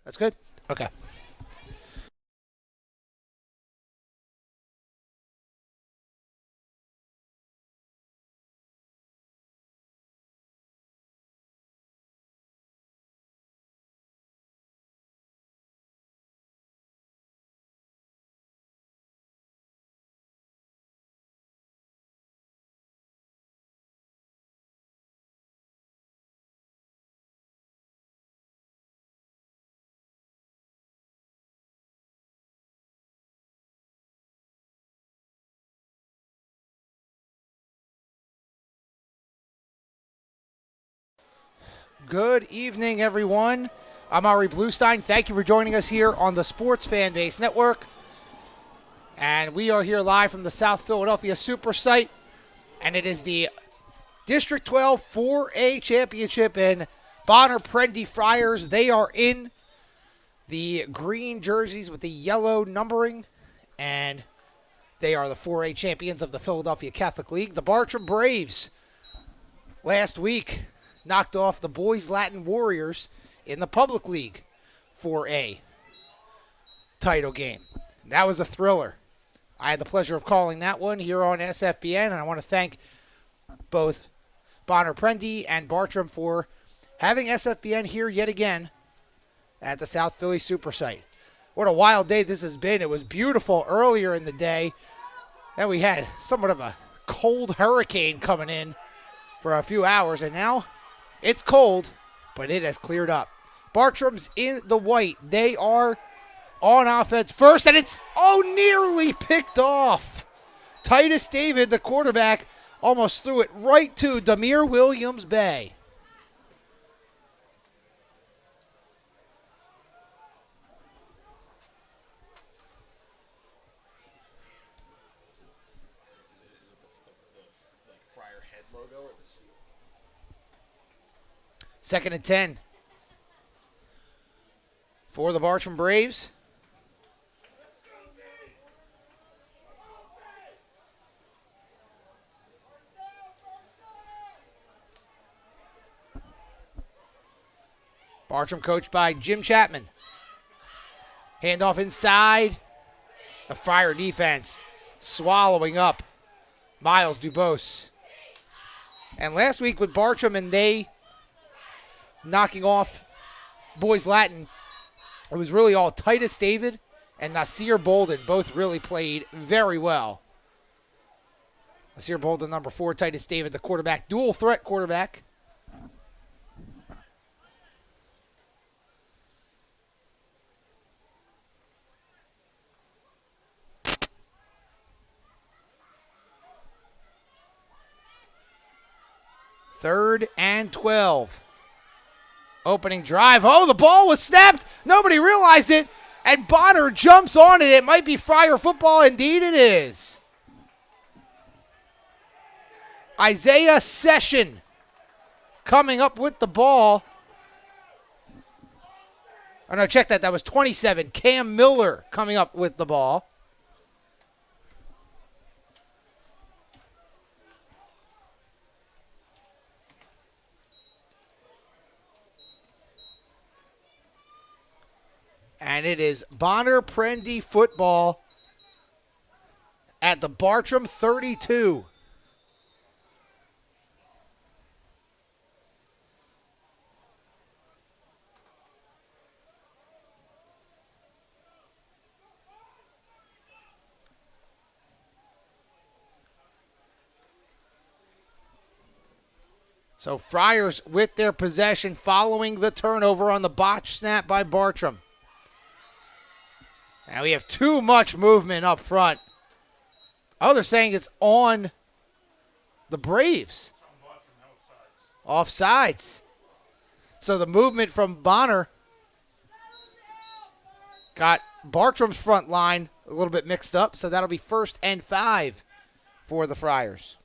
That's good? Okay. Good evening, everyone. I'm Ari Bluestein. Thank you for joining us here on the Sports Fan Base Network. And we are here live from the South Philadelphia Super Site. And it is the District 12 4A Championship, and Bonner-Prendie Friars, they are in the green jerseys with the yellow numbering, and they are the 4A champions of the Philadelphia Catholic League. The Bartram Braves last week knocked off the Boys Latin Warriors in the Public League 4A title game. That was a thriller. I had the pleasure of calling that one here on SFBN, and I want to thank both Bonner-Prendie and Bartram for having SFBN here yet again at the South Philly Super Site. What a wild day this has been. It was beautiful earlier in the day. Then we had somewhat of a cold hurricane coming in for a few hours, and now it's cold, but it has cleared up. Bartram's in the white. They are on offense first, and it's nearly picked off. Titus David, the quarterback, almost threw it right to Demir Williams-Bay. Second and 10 for the Bartram Braves. Bartram coached by Jim Chapman. Handoff inside. The Friar defense swallowing up Miles Dubose. And last week with Bartram and they knocking off Boys Latin, it was really all Titus David and Nasir Bolden. Both really played very well. Nasir Bolden, number 4, Titus David, the quarterback, dual threat quarterback. Third and 12. Opening drive. The ball was snapped. Nobody realized it. And Bonner jumps on it. It might be Friar football. Indeed it is. Isaiah Session coming up with the ball. Oh, no, check that. That was 27. Cam Miller coming up with the ball. And it is Bonner-Prendie football at the Bartram 32. So Friars with their possession following the turnover on the botch snap by Bartram. And we have too much movement up front. They're saying it's on the Braves. Offsides. So the movement from Bonner got Bartram's front line a little bit mixed up. So that'll be 1st and 5 for the Friars.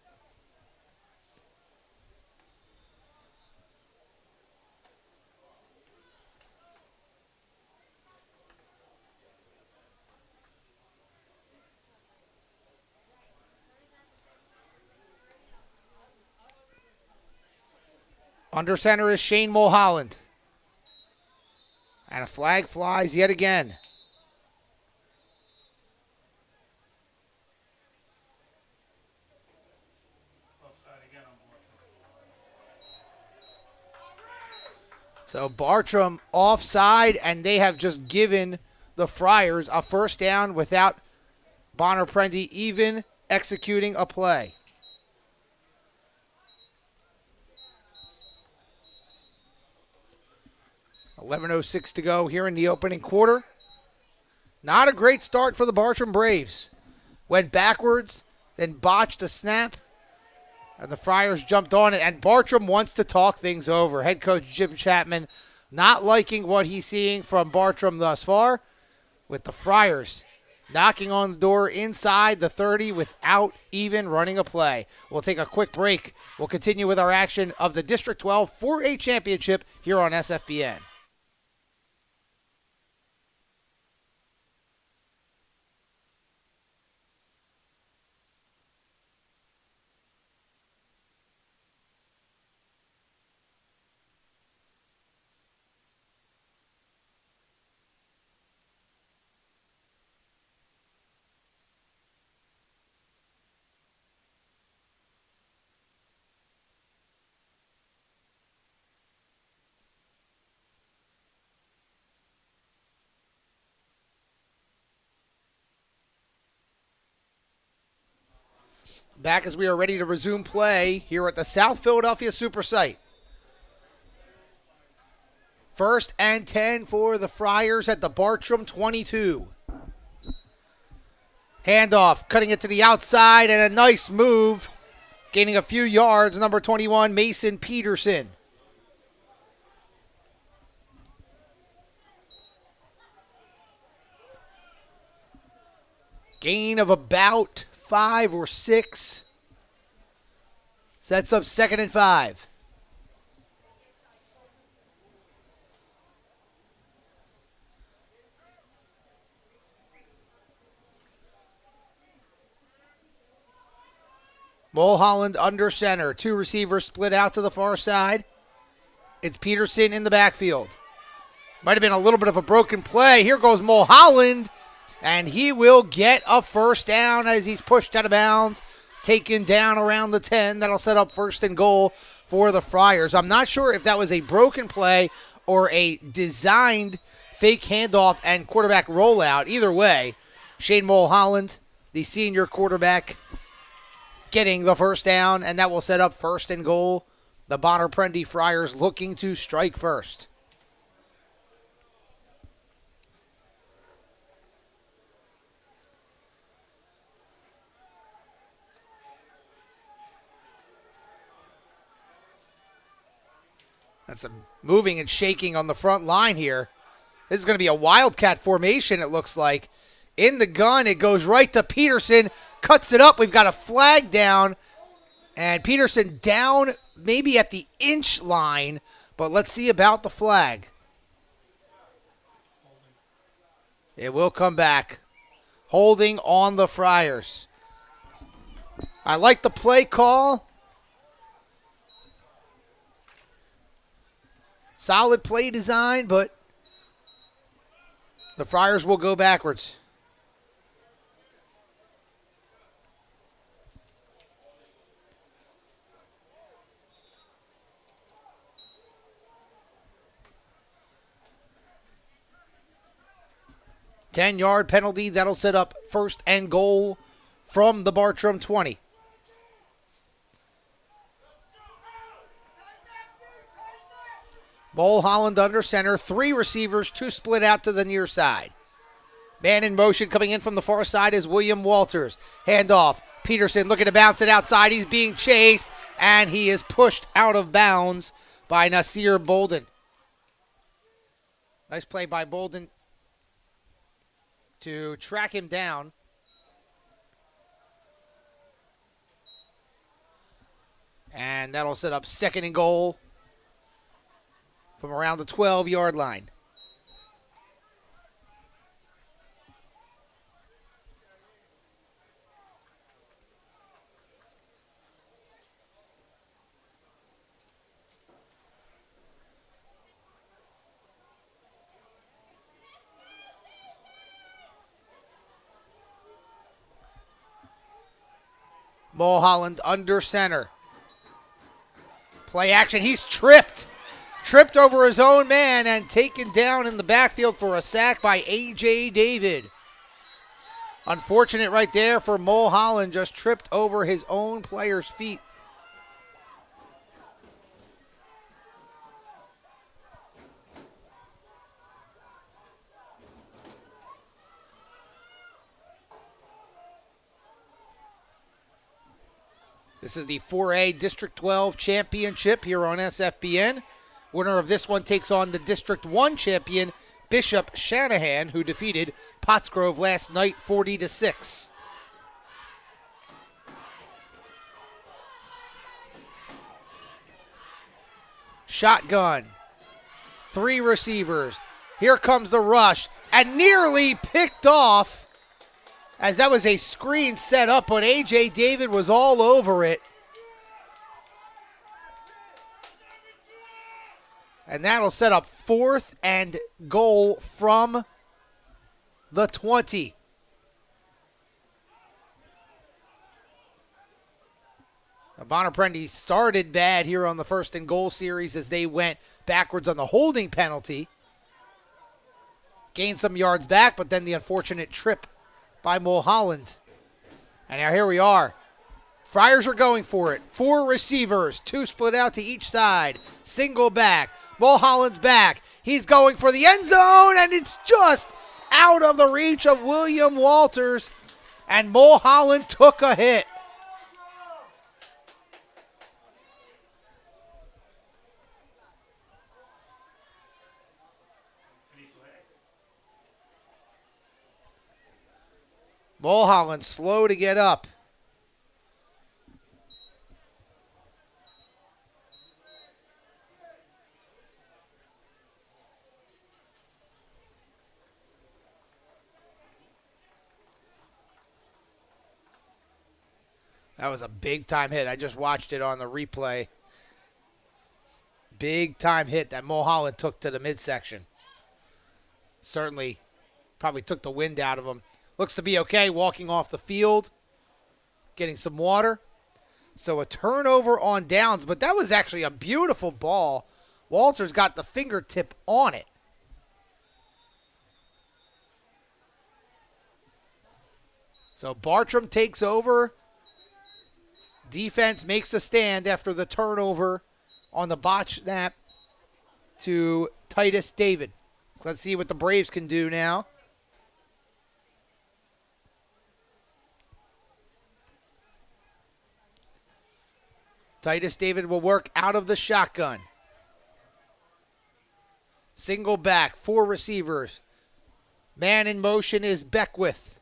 Under center is Shane Mulholland. And a flag flies yet again. So Bartram offside, and they have just given the Friars a first down without Bonner-Prendie even executing a play. .11:06 to go here in the opening quarter. Not a great start for the Bartram Braves. Went backwards, then botched a snap, and the Friars jumped on it, and Bartram wants to talk things over. Head coach Jim Chapman not liking what he's seeing from Bartram thus far, with the Friars knocking on the door inside the 30 without even running a play. We'll take a quick break. We'll continue with our action of the District 12 4A Championship here on SFBN. Back as we are ready to resume play here at the South Philadelphia Super Site. 1st and 10 for the Friars at the Bartram 22. Handoff, cutting it to the outside, and a nice move. Gaining a few yards, number 21, Mason Peterson. Gain of about 5 or 6. Sets up 2nd and 5. Mulholland under center. 2 receivers split out to the far side. It's Peterson in the backfield. Might have been a little bit of a broken play. Here goes Mulholland, and he will get a first down as he's pushed out of bounds. Taken down around the 10. That'll set up 1st and goal for the Friars. I'm not sure if that was a broken play or a designed fake handoff and quarterback rollout. Either way, Shane Mulholland, the senior quarterback, getting the first down, and that will set up 1st and goal. The Bonner-Prendie Friars looking to strike first. That's a moving and shaking on the front line here. This is going to be a wildcat formation, it looks like. In the gun, it goes right to Peterson. Cuts it up. We've got a flag down. And Peterson down maybe at the inch line. But let's see about the flag. It will come back. Holding on the Friars. I like the play call. Solid play design, but the Friars will go backwards. Ten-yard penalty. That'll set up 1st and goal from the Bartram 20. Mulholland under center. 3 receivers, 2 split out to the near side. Man in motion coming in from the far side is William Walters. Handoff. Peterson looking to bounce it outside. He's being chased, and he is pushed out of bounds by Nasir Bolden. Nice play by Bolden to track him down. And that'll set up 2nd and goal from around the 12-yard line. Mulholland under center. Play action. He's tripped. Tripped over his own man and taken down in the backfield for a sack by A.J. David. Unfortunate right there for Mulholland. Just tripped over his own player's feet. This is the 4A District 12 Championship here on SFBN. Winner of this one takes on the District 1 champion, Bishop Shanahan, who defeated Pottsgrove last night 40-6. Shotgun. 3 receivers. Here comes the rush. And nearly picked off, as that was a screen set up, but A.J. David was all over it. And that'll set up 4th and goal from the 20. Bonner-Prendie started bad here on the 1st and goal series as they went backwards on the holding penalty. Gained some yards back, but then the unfortunate trip by Mulholland. And now here we are. Friars are going for it. 4 receivers, 2 split out to each side. Single back. Mulholland's back. He's going for the end zone, and it's just out of the reach of William Walters. And Mulholland took a hit. Mulholland slow to get up. That was a big-time hit. I just watched it on the replay. Big-time hit that Mulholland took to the midsection. Certainly probably took the wind out of him. Looks to be okay walking off the field, getting some water. So a turnover on downs, but that was actually a beautiful ball. Walters got the fingertip on it. So Bartram takes over. Defense makes a stand after the turnover on the botch snap to Titus David. Let's see what the Braves can do now. Titus David will work out of the shotgun. Single back, 4 receivers. Man in motion is Beckwith.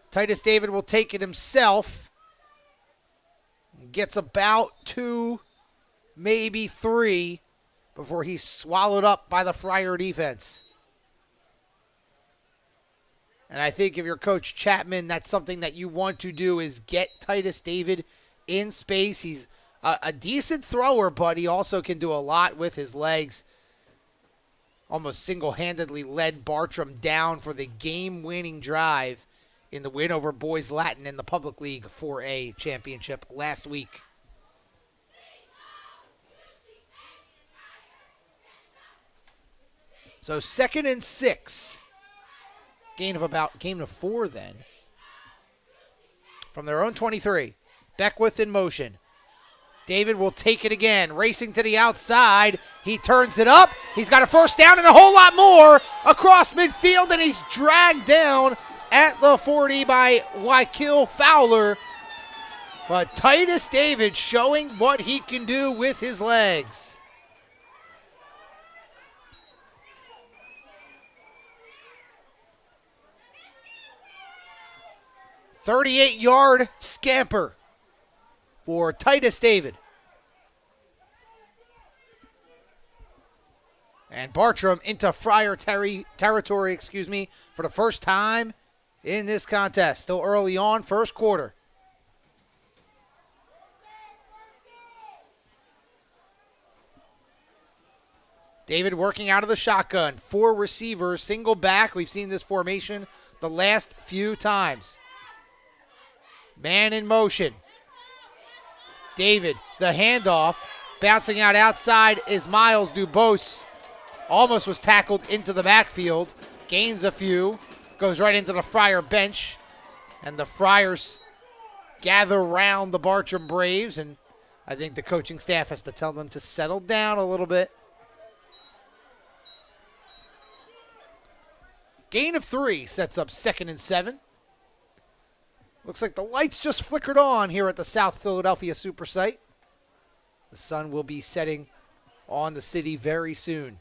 Titus David will take it himself. Gets about 2, maybe 3, before he's swallowed up by the Friar defense. And I think if you're Coach Chapman, that's something that you want to do is get Titus David in space. He's a decent thrower, but he also can do a lot with his legs. Almost single-handedly led Bartram down for the game-winning drive in the win over Boys Latin in the Public League 4A championship last week. So 2nd and 6. Gain of 4 then. From their own 23. Beckwith in motion. David will take it again, racing to the outside. He turns it up. He's got a first down and a whole lot more across midfield, and he's dragged down at the 40 by Wykil Fowler. But Titus David showing what he can do with his legs. "38-yard scamper for Titus David." And Bartram into Friar territory, for the first time in this contest. Still early on, first quarter. David working out of the shotgun. 4 receivers, single back. We've seen this formation the last few times. Man in motion. David, the handoff. Bouncing out outside is Miles Dubose. Almost was tackled into the backfield. Gains a few. Goes right into the Friar bench. And the Friars gather around the Bartram Braves. And I think the coaching staff has to tell them to settle down a little bit. Gain of 3 sets up 2nd and 7. Looks like the lights just flickered on here at the South Philadelphia Super Site. The sun will be setting on the city very soon.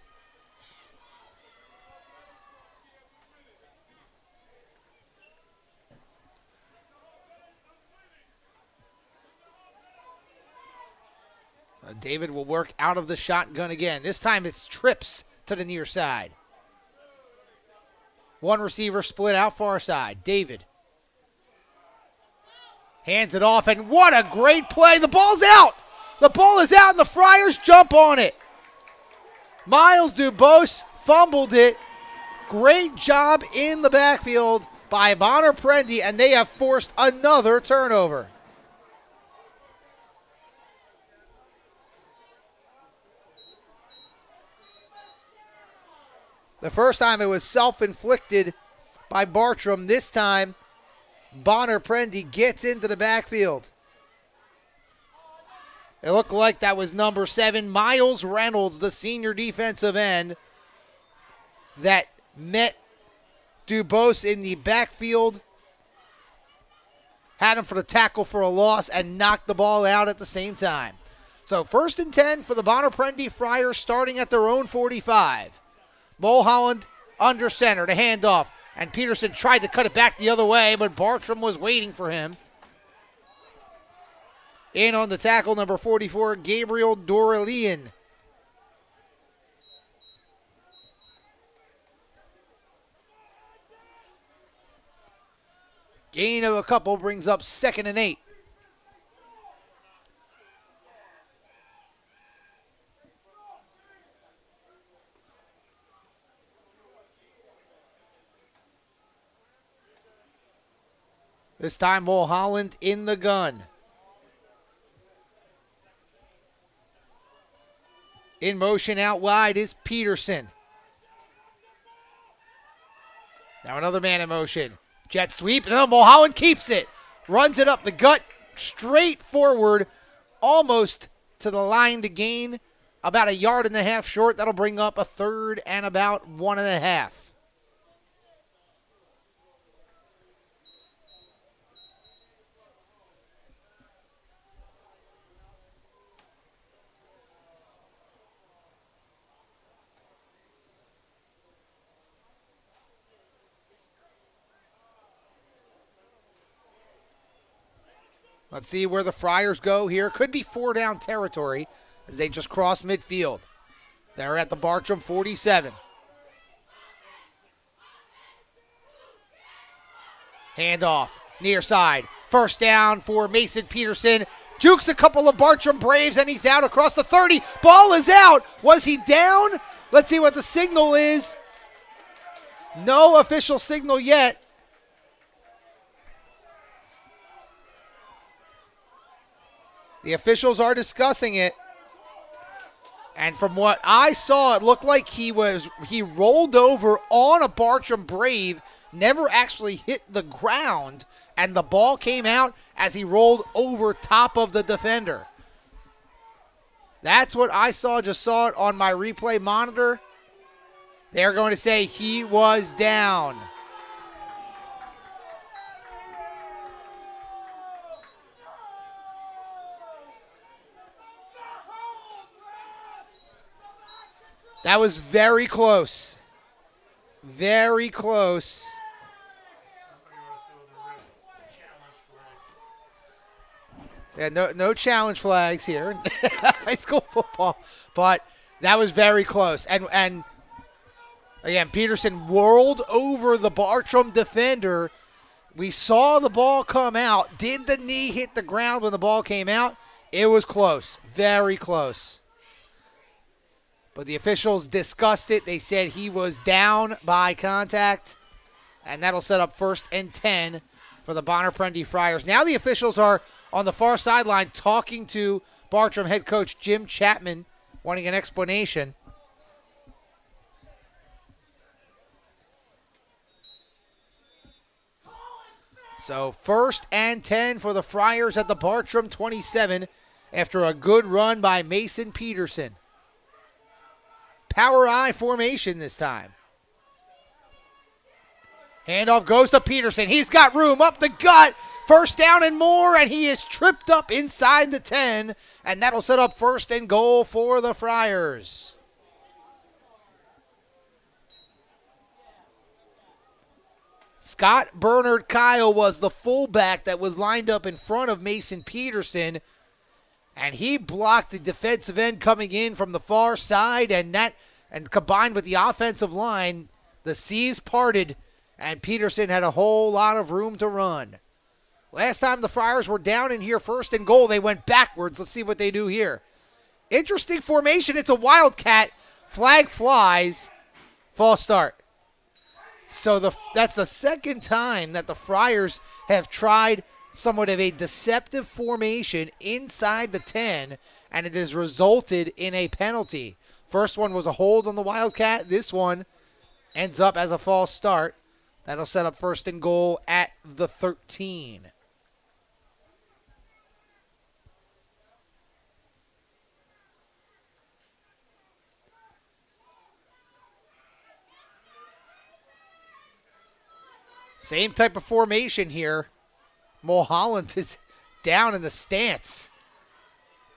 David will work out of the shotgun again. This time it's trips to the near side. One receiver split out far side. David hands it off, and what a great play. The ball's out. The ball is out, and the Friars jump on it. Miles Dubose fumbled it. Great job in the backfield by Bonner-Prendie, and they have forced another turnover. The first time it was self-inflicted by Bartram. This time, Bonner-Prendie gets into the backfield. It looked like that was number 7, Miles Reynolds, the senior defensive end, that met Dubose in the backfield, had him for the tackle for a loss, and knocked the ball out at the same time. So 1st and 10 for the Bonner-Prendie Friars, starting at their own 45. Mulholland under center to hand off, and Peterson tried to cut it back the other way, but Bartram was waiting for him. In on the tackle, number 44, Gabriel Doralian. Gain of a couple brings up 2nd and 8. This time, Mulholland in the gun. In motion out wide is Peterson. Now another man in motion. Jet sweep. No, Mulholland keeps it. Runs it up the gut, straight forward, almost to the line to gain about 1.5 yards short. That'll bring up a 3rd and about 1.5. Let's see where the Friars go here. Could be 4-down territory as they just cross midfield. They're at the Bartram 47. Handoff, near side. 1st down for Mason Peterson. Jukes a couple of Bartram Braves, and he's down across the 30. Ball is out. Was he down? Let's see what the signal is. No official signal yet. The officials are discussing it. And from what I saw, it looked like he rolled over on a Bartram Brave, never actually hit the ground, and the ball came out as he rolled over top of the defender. That's what I saw, just saw it on my replay monitor. They're going to say he was down. That was very close. Very close. Yeah, no challenge flags here in high school football, but that was very close. And again, Peterson whirled over the Bartram defender. We saw the ball come out. Did the knee hit the ground when the ball came out? It was close, very close. But the officials discussed it. They said he was down by contact, and that'll set up 1st and 10 for the Bonner-Prendie Friars. Now the officials are on the far sideline talking to Bartram head coach Jim Chapman, wanting an explanation. So 1st and 10 for the Friars at the Bartram 27 after a good run by Mason Peterson. Power I formation this time. Handoff goes to Peterson. He's got room up the gut. 1st down and more, and he is tripped up inside the 10, and that'll set up 1st and goal for the Friars. Scott Bernard Kyle was the fullback that was lined up in front of Mason Peterson, and he blocked the defensive end coming in from the far side, and combined with the offensive line, the seas parted, and Peterson had a whole lot of room to run. Last time the Friars were down in here 1st and goal, they went backwards. Let's see what they do here. Interesting formation. It's a Wildcat. Flag flies. False start. So that's the second time that the Friars have tried somewhat of a deceptive formation inside the 10, and it has resulted in a penalty. First one was a hold on the Wildcat. This one ends up as a false start. That'll set up 1st and goal at the 13. Same type of formation here. Mulholland is down in the stance.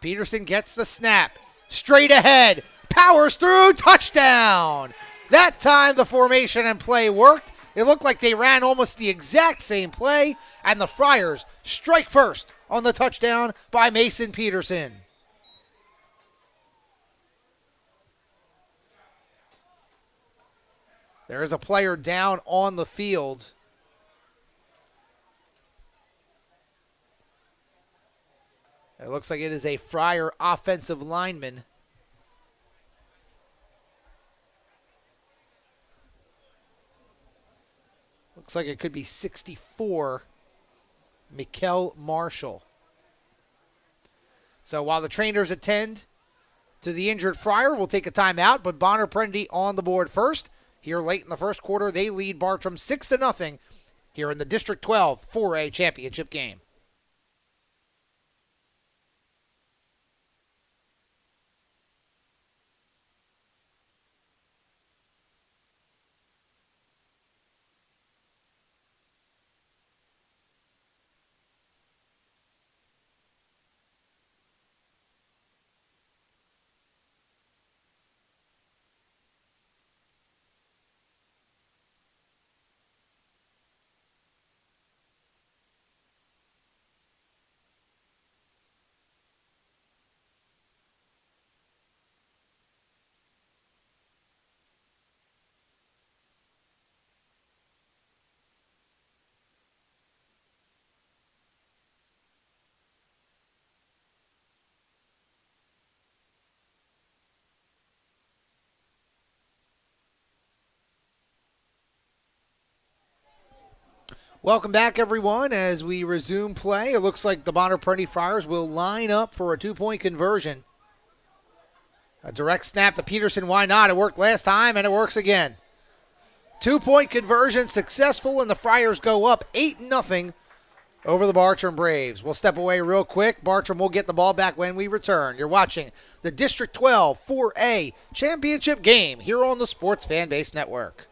Peterson gets the snap. Straight ahead. Powers through. Touchdown. That time the formation and play worked. It looked like they ran almost the exact same play, and the Friars strike first on the touchdown by Mason Peterson. There is a player down on the field. It looks like it is a Friar offensive lineman. Looks like it could be 64, Mikel Marshall. So while the trainers attend to the injured Friar, we'll take a timeout, but Bonner-Prendie on the board first. Here late in the first quarter, they lead Bartram 6-0 here in the District 12 4A championship game. Welcome back, everyone, as we resume play. It looks like the Bonner-Prendie Friars will line up for a two-point conversion. A direct snap to Peterson. Why not? It worked last time, and it works again. Two-point conversion successful, and the Friars go up 8-0 over the Bartram Braves. We'll step away real quick. Bartram will get the ball back when we return. You're watching the District 12 4A championship game here on the Sports Fanbase Network.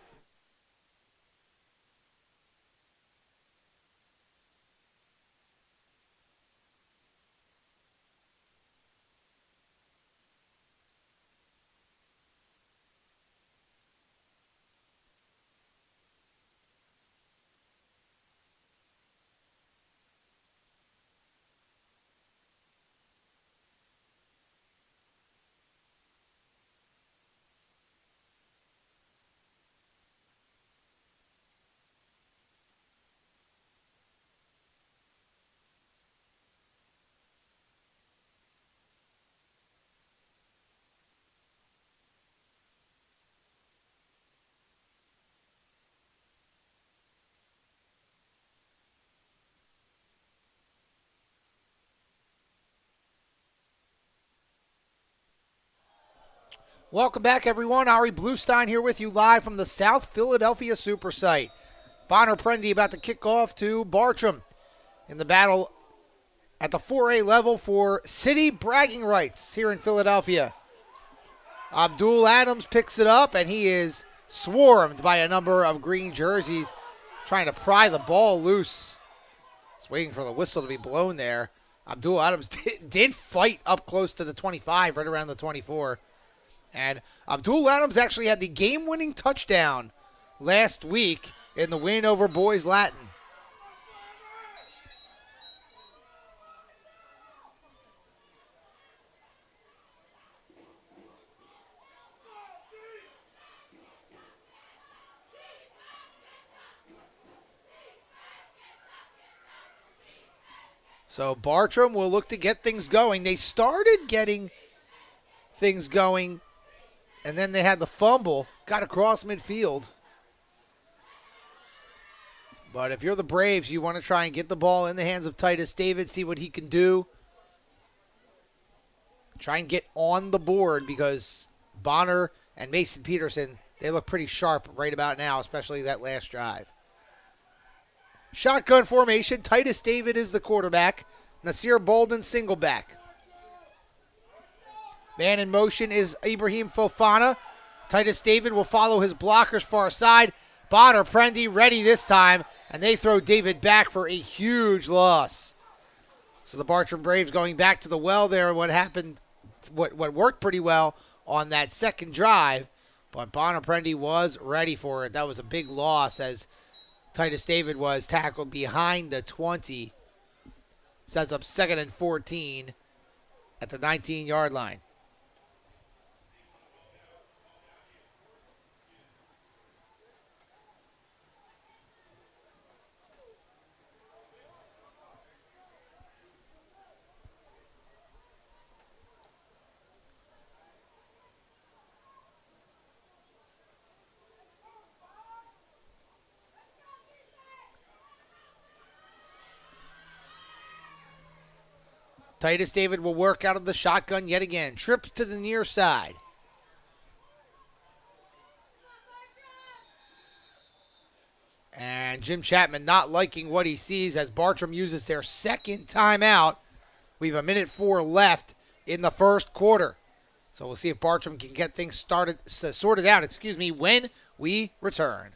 Welcome back, everyone. Ari Bluestein here with you live from the South Philadelphia Super Site. Bonner-Prendie about to kick off to Bartram in the battle at the 4A level for city bragging rights here in Philadelphia. Abdul Adams picks it up, and he is swarmed by a number of green jerseys trying to pry the ball loose. Just waiting for the whistle to be blown there. Abdul Adams did fight up close to the 25, right around the 24. And Abdul Adams actually had the game-winning touchdown last week in the win over Boys Latin. So Bartram will look to get things going. They started getting things going, and then they had the fumble, got across midfield. But if you're the Braves, you want to try and get the ball in the hands of Titus David, see what he can do. Try and get on the board because Bonner and Mason Peterson, they look pretty sharp right about now, especially that last drive. Shotgun formation. Titus David is the quarterback. Nasir Bolden single back. Man in motion is Ibrahim Fofana. Titus David will follow his blockers far side. Bonner-Prendie ready this time, and they throw David back for a huge loss. So the Bartram Braves going back to the well there. What happened, what worked pretty well on that second drive, but Bonner-Prendie was ready for it. That was a big loss as Titus David was tackled behind the 20. Sets up 2nd and 14 at the 19-yard line. Titus David will work out of the shotgun yet again. Trips to the near side. And Jim Chapman not liking what he sees as Bartram uses their second timeout. We have 1:04 left in the first quarter. So we'll see if Bartram can get things sorted out, when we return.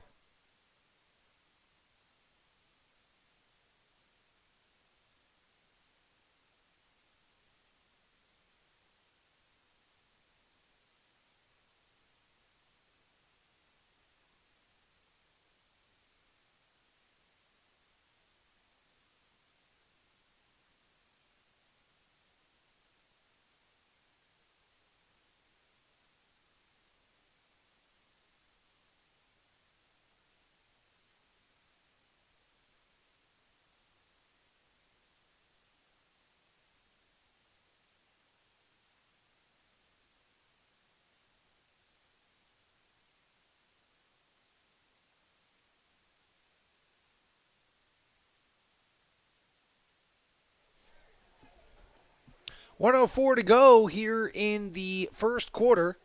.104 to go here in the first quarter.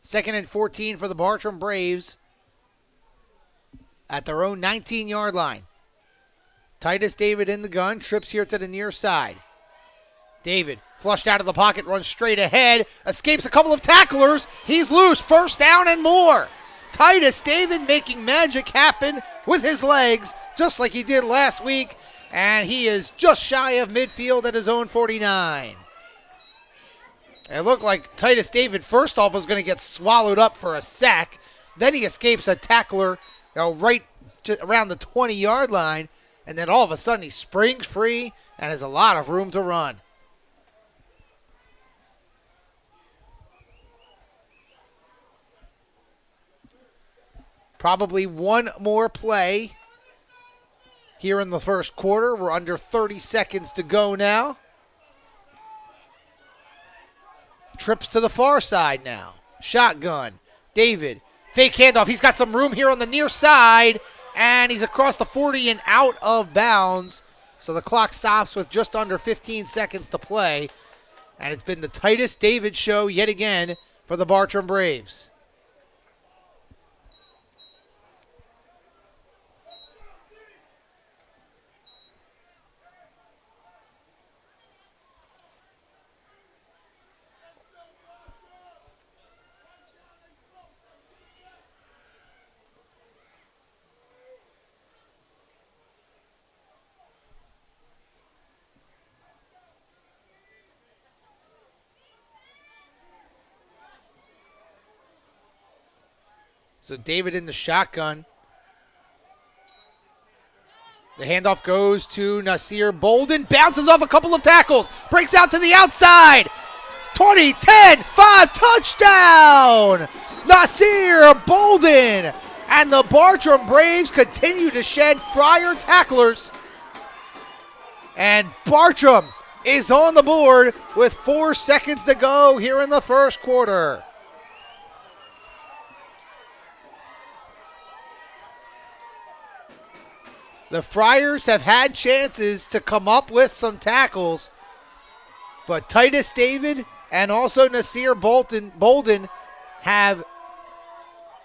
Second and 14 for the Bartram Braves at their own 19-yard line. Titus David in the gun, trips here to the near side. David flushed out of the pocket, runs straight ahead, escapes a couple of tacklers. He's loose, first down and more. Titus David making magic happen with his legs, just like he did last week, and he is just shy of midfield at his own 49. It looked like Titus David, first off, was going to get swallowed up for a sack. Then he escapes a tackler right around the 20-yard line, and then all of a sudden he springs free and has a lot of room to run. Probably one more play here in the first quarter. We're under 30 seconds to go now. Trips to the far side now. Shotgun. David. Fake handoff. He's got some room here on the near side. And he's across the 40 and out of bounds. So the clock stops with just under 15 seconds to play. And it's been the Titus David show yet again for the Bartram Braves. So David in the shotgun. The handoff goes to Nasir Bolden. Bounces off a couple of tackles. Breaks out to the outside. 20, 10, 5, touchdown! Nasir Bolden. And the Bartram Braves continue to shed Friar tacklers. And Bartram is on the board with 4 seconds to go here in the first quarter. The Friars have had chances to come up with some tackles, but Titus David and also Nasir Bolden have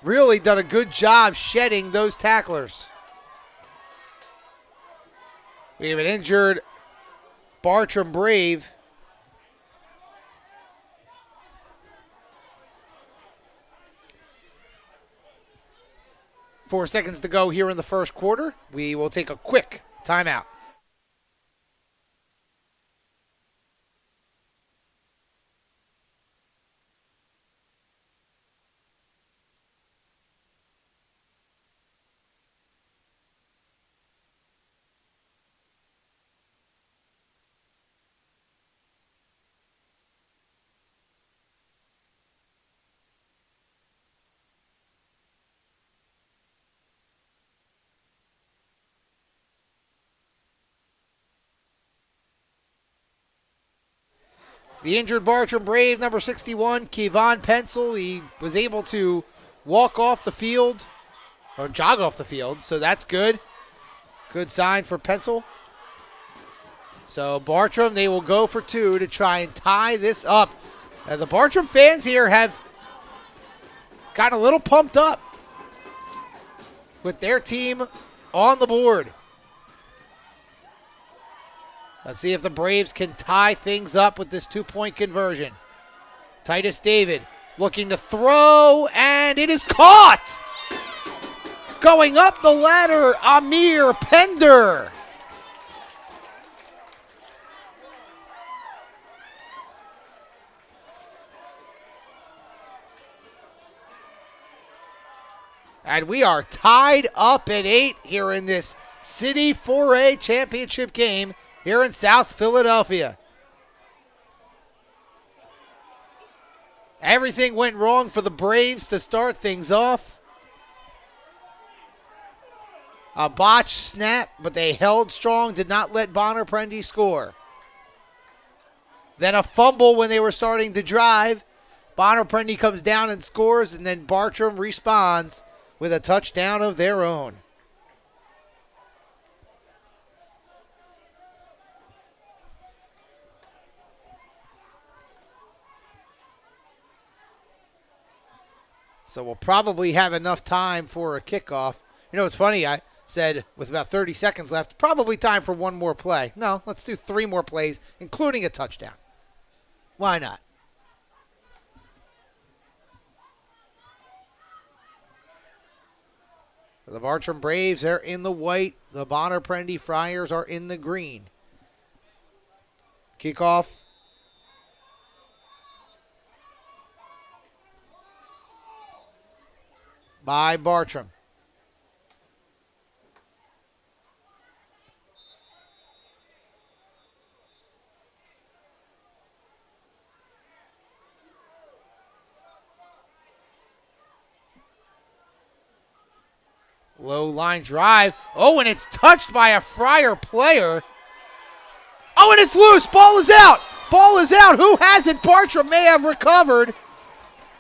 really done a good job shedding those tacklers. We have an injured Bartram Brave. Four seconds to go here in the first quarter. We will take a quick timeout. The injured Bartram Brave, number 61, Kevon Pencil, he was able to walk off the field, or jog off the field, so that's good. Good sign for Pencil. So Bartram, they will go for 2 to try and tie this up. The Bartram fans here have gotten a little pumped up with their team on the board. Let's see if the Braves can tie things up with this 2-point conversion. Titus David looking to throw, and it is caught! Going up the ladder, Amir Pender. And we are tied up at 8 here in this City 4A championship game here in South Philadelphia. Everything went wrong for the Braves to start things off. A botched snap, but they held strong, did not let Bonner-Prendie score. Then a fumble when they were starting to drive. Bonner-Prendie comes down and scores, and then Bartram responds with a touchdown of their own. So we'll probably have enough time for a kickoff. You know, it's funny, I said with about 30 seconds left, probably time for one more play. No, let's do 3 more plays, including a touchdown. Why not? The Bartram Braves are in the white. The Bonner-Prendie Friars are in the green. Kickoff. By Bartram. Low line drive. Oh, and it's touched by a Friar player. Oh, and it's loose. Ball is out. Ball is out. Who has it? Bartram may have recovered.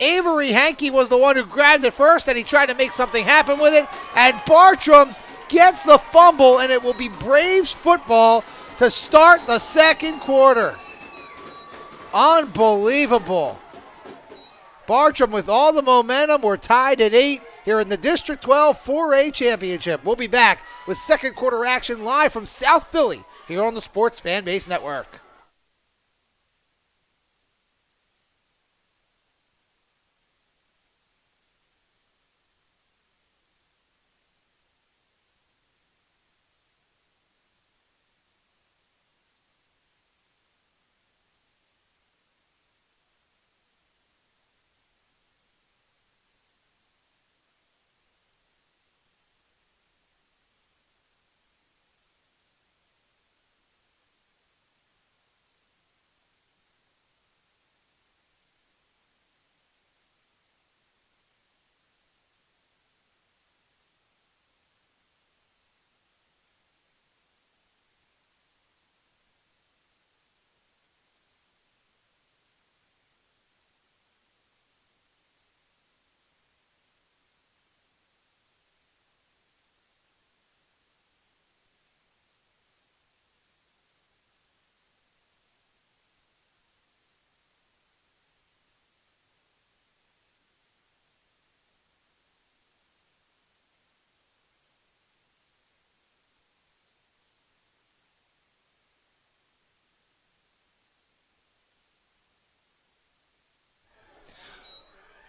Avery Hankey was the one who grabbed it first, and he tried to make something happen with it. And Bartram gets the fumble, and it will be Braves football to start the second quarter. Unbelievable. Bartram with all the momentum. We're tied at 8 here in the District 12 4A Championship. We'll be back with second quarter action live from South Philly here on the Sports Fan Base Network.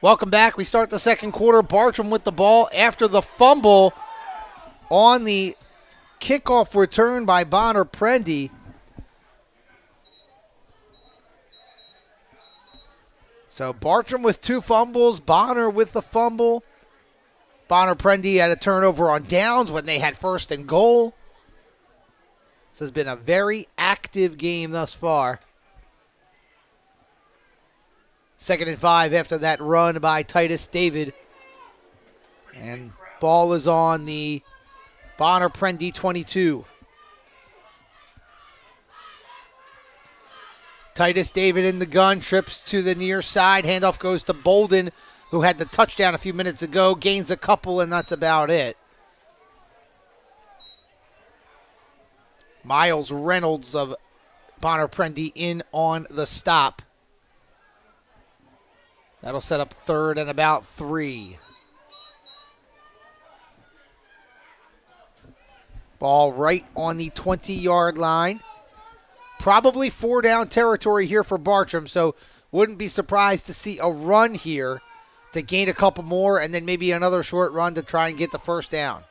Welcome back. We start the second quarter. Bartram with the ball after the fumble on the kickoff return by Bonner-Prendie. So Bartram with 2 fumbles, Bonner with the fumble. Bonner-Prendie had a turnover on downs when they had first and goal. This has been a very active game thus far. 2nd and 5 after that run by Titus David. And ball is on the Bonner-Prendie 22. Titus David in the gun, trips to the near side. Handoff goes to Bolden, who had the touchdown a few minutes ago. Gains a couple, and that's about it. Miles Reynolds of Bonner-Prendie in on the stop. That'll set up 3rd and about 3. Ball right on the 20-yard line. Probably 4 down territory here for Bartram, so wouldn't be surprised to see a run here to gain a couple more and then maybe another short run to try and get the first down.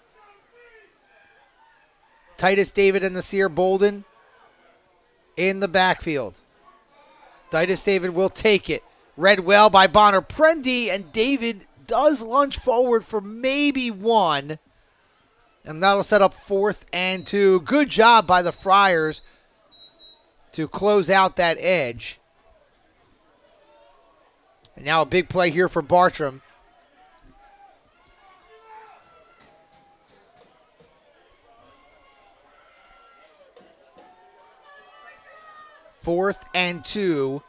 Titus David and Nasir Bolden in the backfield. Titus David will take it. Read well by Bonner-Prendie, and David does lunge forward for maybe 1. And that'll set up 4th and 2. Good job by the Friars to close out that edge. And now a big play here for Bartram. Fourth and 2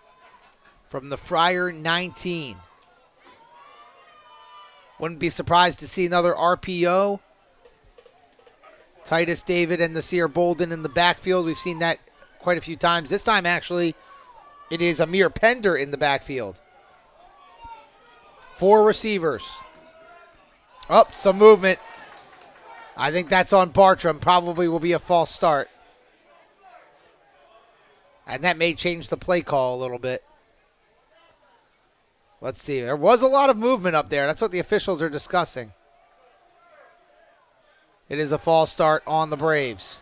from the Friar 19. Wouldn't be surprised to see another RPO. Titus David and Nasir Bolden in the backfield. We've seen that quite a few times. This time, actually, it is Amir Pender in the backfield. 4 receivers. Up, some movement. I think that's on Bartram. Probably will be a false start. And that may change the play call a little bit. Let's see. There was a lot of movement up there. That's what the officials are discussing. It is a false start on the Braves.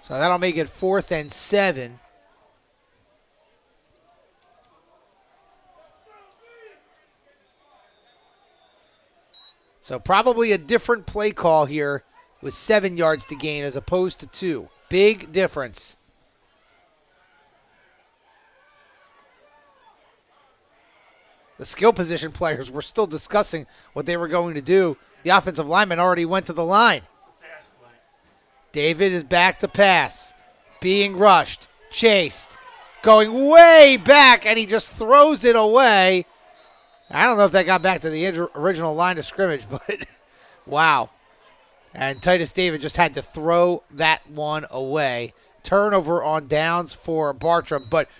So that'll make it 4th and 7. So probably a different play call here with 7 yards to gain as opposed to 2. Big difference. The skill position players were still discussing what they were going to do. The offensive lineman already went to the line. David is back to pass. Being rushed. Chased. Going way back, and he just throws it away. I don't know if that got back to the original line of scrimmage, but wow. And Titus David just had to throw that one away. Turnover on downs for Bartram. But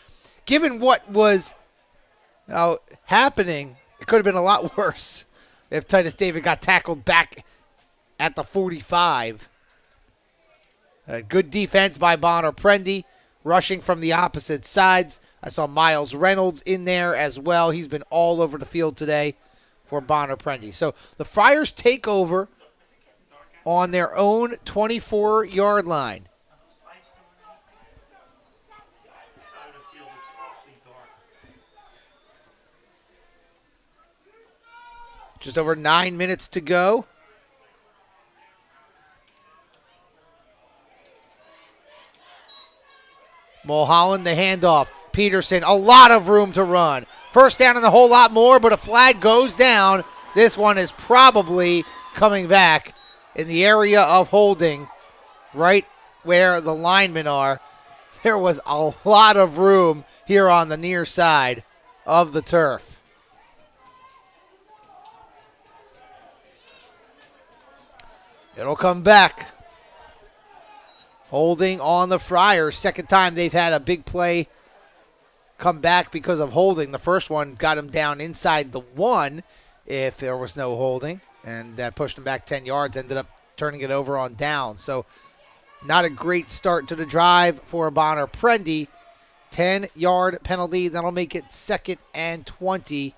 given what was happening, it could have been a lot worse if Titus David got tackled back at the 45. Good defense by Bonner-Prendie, rushing from the opposite sides. I saw Miles Reynolds in there as well. He's been all over the field today for Bonner-Prendie. So the Friars take over on their own 24-yard line. Just over 9 minutes to go. Mulholland, the handoff. Peterson, a lot of room to run. First down and a whole lot more, but a flag goes down. This one is probably coming back in the area of holding, right where the linemen are. There was a lot of room here on the near side of the turf. It'll come back. Holding on the Friars. Second time they've had a big play come back because of holding. The first one got him down inside the 1 if there was no holding. And that pushed him back 10 yards. Ended up turning it over on down. So not a great start to the drive for Bonner-Prendie. 10-yard penalty. That'll make it 2nd and 20.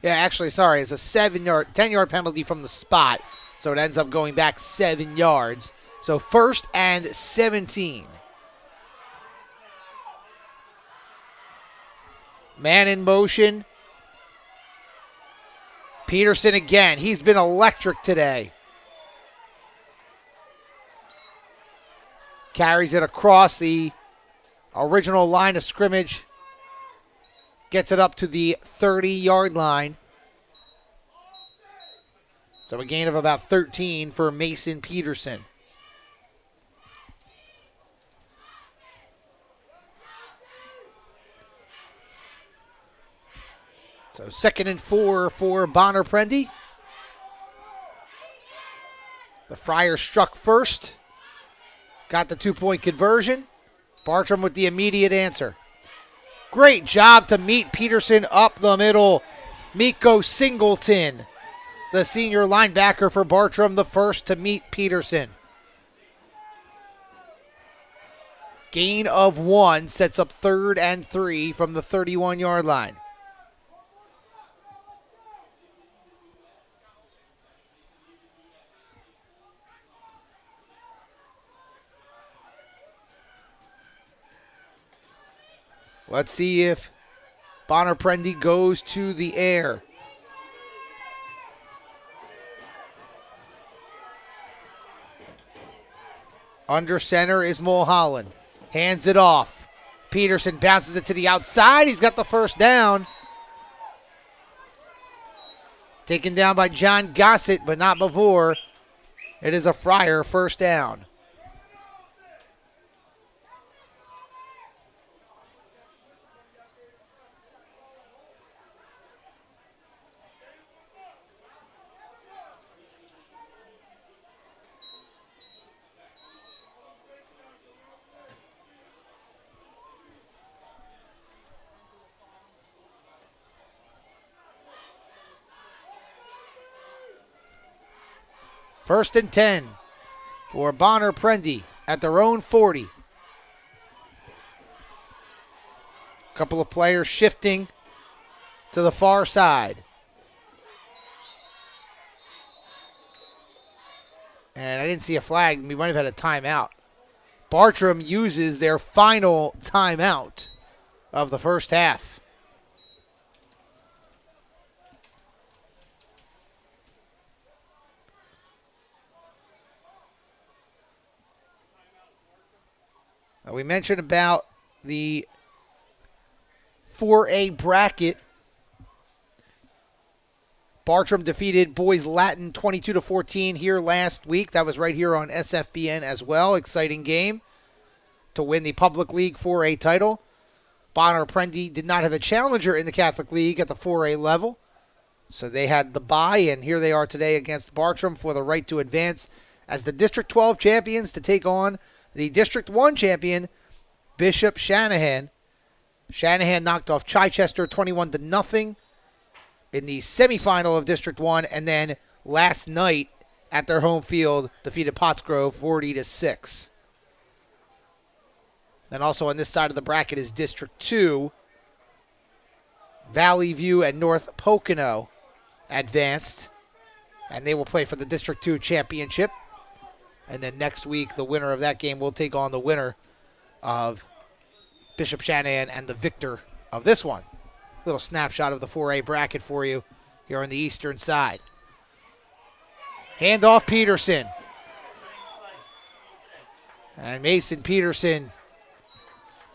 Yeah, actually, sorry, it's a 10-yard penalty from the spot. So it ends up going back 7 yards. So 1st and 17. Man in motion. Peterson again. He's been electric today. Carries it across the original line of scrimmage. Gets it up to the 30-yard line. So a gain of about 13 for Mason Peterson. So 2nd and 4 for Bonner-Prendie. The Friars struck first. Got the 2-point conversion. Bartram with the immediate answer. Great job to meet Peterson up the middle. Miko Singleton, the senior linebacker for Bartram, the first to meet Peterson. Gain of 1 sets up 3rd and 3 from the 31-yard line. Let's see if Bonner-Prendie goes to the air. Under center is Mulholland. Hands it off. Peterson bounces it to the outside. He's got the first down. Taken down by John Gossett, but not before. It is a Friar first down. First and 10 for Bonner-Prendie at their own 40. A couple of players shifting to the far side. And I didn't see a flag. We might have had a timeout. Bartram uses their final timeout of the first half. We mentioned about the 4A bracket. Bartram defeated Boys Latin 22-14 here last week. That was right here on SFBN as well. Exciting game to win the Public League 4A title. Bonner-Prendie did not have a challenger in the Catholic League at the 4A level, so they had the bye, and here they are today against Bartram for the right to advance as the District 12 champions to take on the District 1 champion, Bishop Shanahan. Shanahan knocked off Chichester 21-0 in the semifinal of District 1, and then last night at their home field defeated Pottsgrove 40-6. Then also on this side of the bracket is District 2. Valley View and North Pocono advanced, and they will play for the District 2 championship. And then next week, the winner of that game will take on the winner of Bishop Shanahan and the victor of this one. Little snapshot of the 4A bracket for you here on the eastern side. Handoff Peterson. And Mason Peterson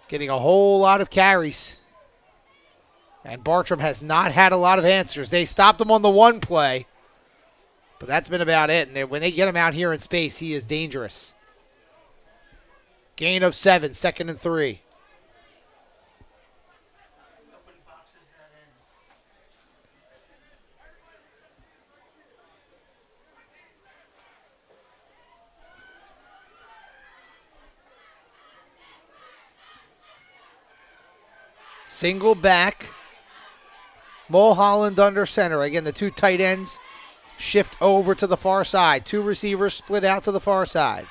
getting a whole lot of carries. And Bartram has not had a lot of answers. They stopped him on the one play, but that's been about it. And when they get him out here in space, he is dangerous. Gain of 7, 2nd and 3. Single back. Mulholland under center. Again, the two tight ends shift over to the far side. Two receivers split out to the far side.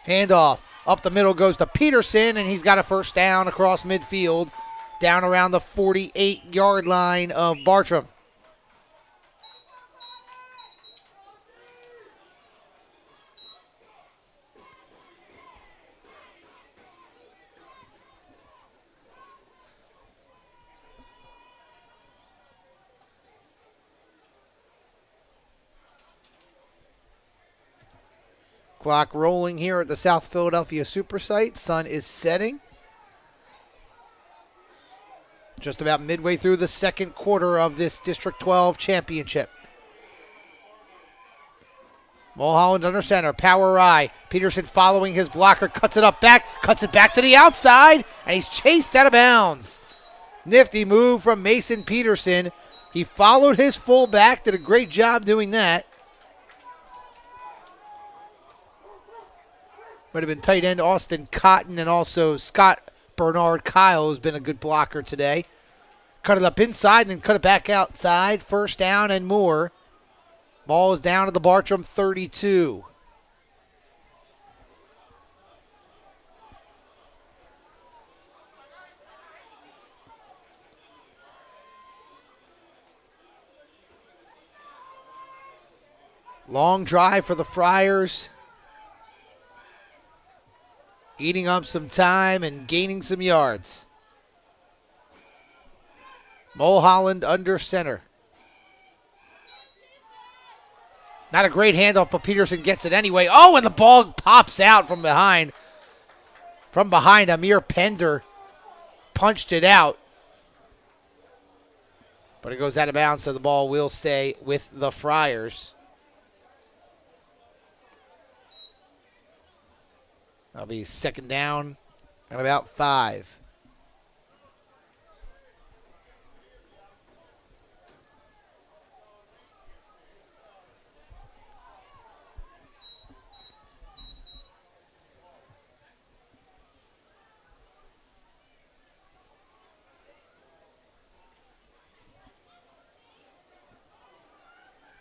Handoff. Up the middle goes to Peterson, and he's got a first down across midfield, down around the 48-yard line of Bartram. Clock rolling here at the South Philadelphia Super Site. Sun is setting. Just about midway through the second quarter of this District 12 championship. Mulholland under center. Power I. Peterson following his blocker. Cuts it back to the outside, and he's chased out of bounds. Nifty move from Mason Peterson. He followed his fullback. Did a great job doing that. Might have been tight end Austin Cotton, and also Scott Bernard Kyle has been a good blocker today. Cut it up inside and then cut it back outside. First down and more. Ball is down to the Bartram 32. Long drive for the Friars. Eating up some time and gaining some yards. Mulholland under center. Not a great handoff, but Peterson gets it anyway. Oh, and the ball pops out from behind. From behind, Amir Pender punched it out. But it goes out of bounds, so the ball will stay with the Friars. That'll be second down and about 5.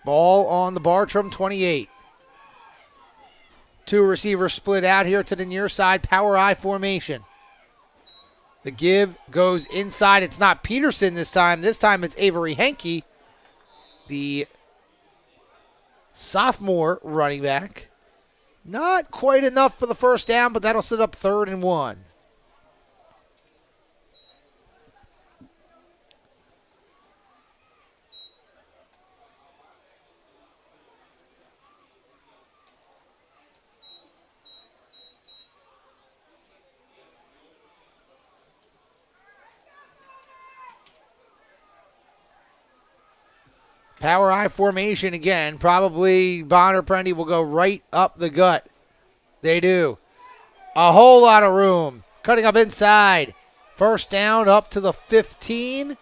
Ball on the Bartram 28. Two receivers split out here to the near side. Power I formation. The give goes inside. It's not Peterson this time. This time it's Avery Henke, the sophomore running back. Not quite enough for the first down, but that'll set up 3rd and 1. Power I formation again. Probably Bonner-Prendie will go right up the gut. They do. A whole lot of room. Cutting up inside. First down up to the 15.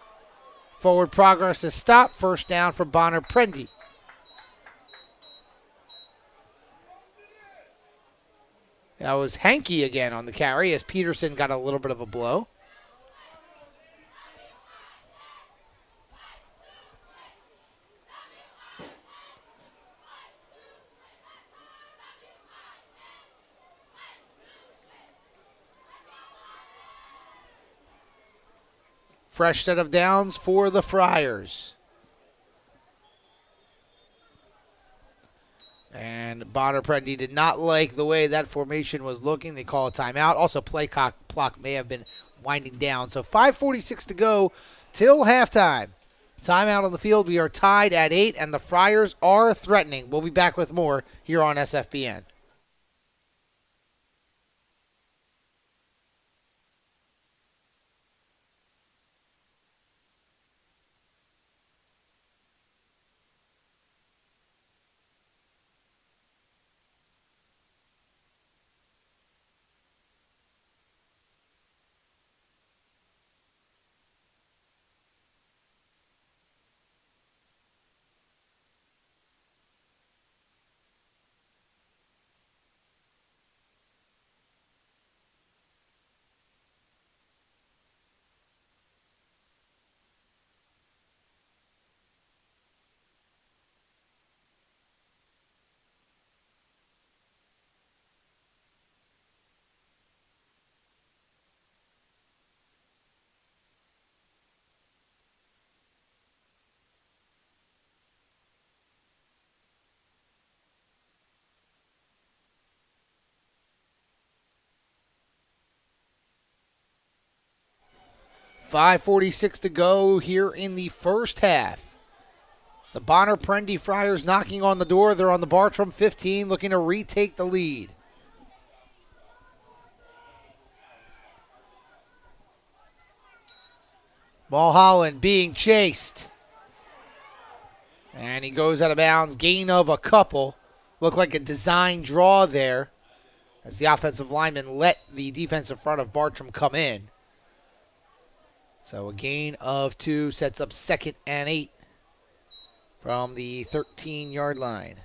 Forward progress is stopped. First down for Bonner-Prendie. That was Hankey again on the carry as Peterson got a little bit of a blow. Fresh set of downs for the Friars. And Bonner-Prendie did not like the way that formation was looking. They call a timeout. Also, play clock may have been winding down. So 5:46 to go till halftime. Timeout on the field. We are tied at 8, and the Friars are threatening. We'll be back with more here on SFBN. .546 to go here in the first half. The Bonner-Prendie Friars knocking on the door. They're on the Bartram 15, looking to retake the lead. Mulholland being chased. And he goes out of bounds. Gain of a couple. Looked like a design draw there as the offensive lineman let the defensive front of Bartram come in. So a gain of 2 sets up 2nd and 8 from the 13-yard line.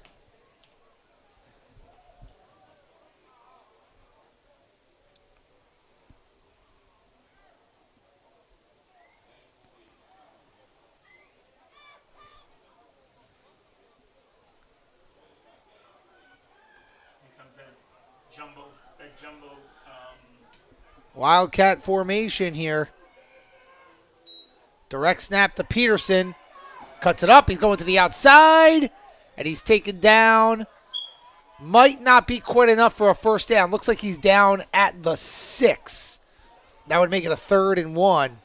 Wildcat formation here. Direct snap to Peterson. Cuts it up. He's going to the outside. And he's taken down. Might not be quite enough for a first down. Looks like he's down at the 6. That would make it a 3rd and 1.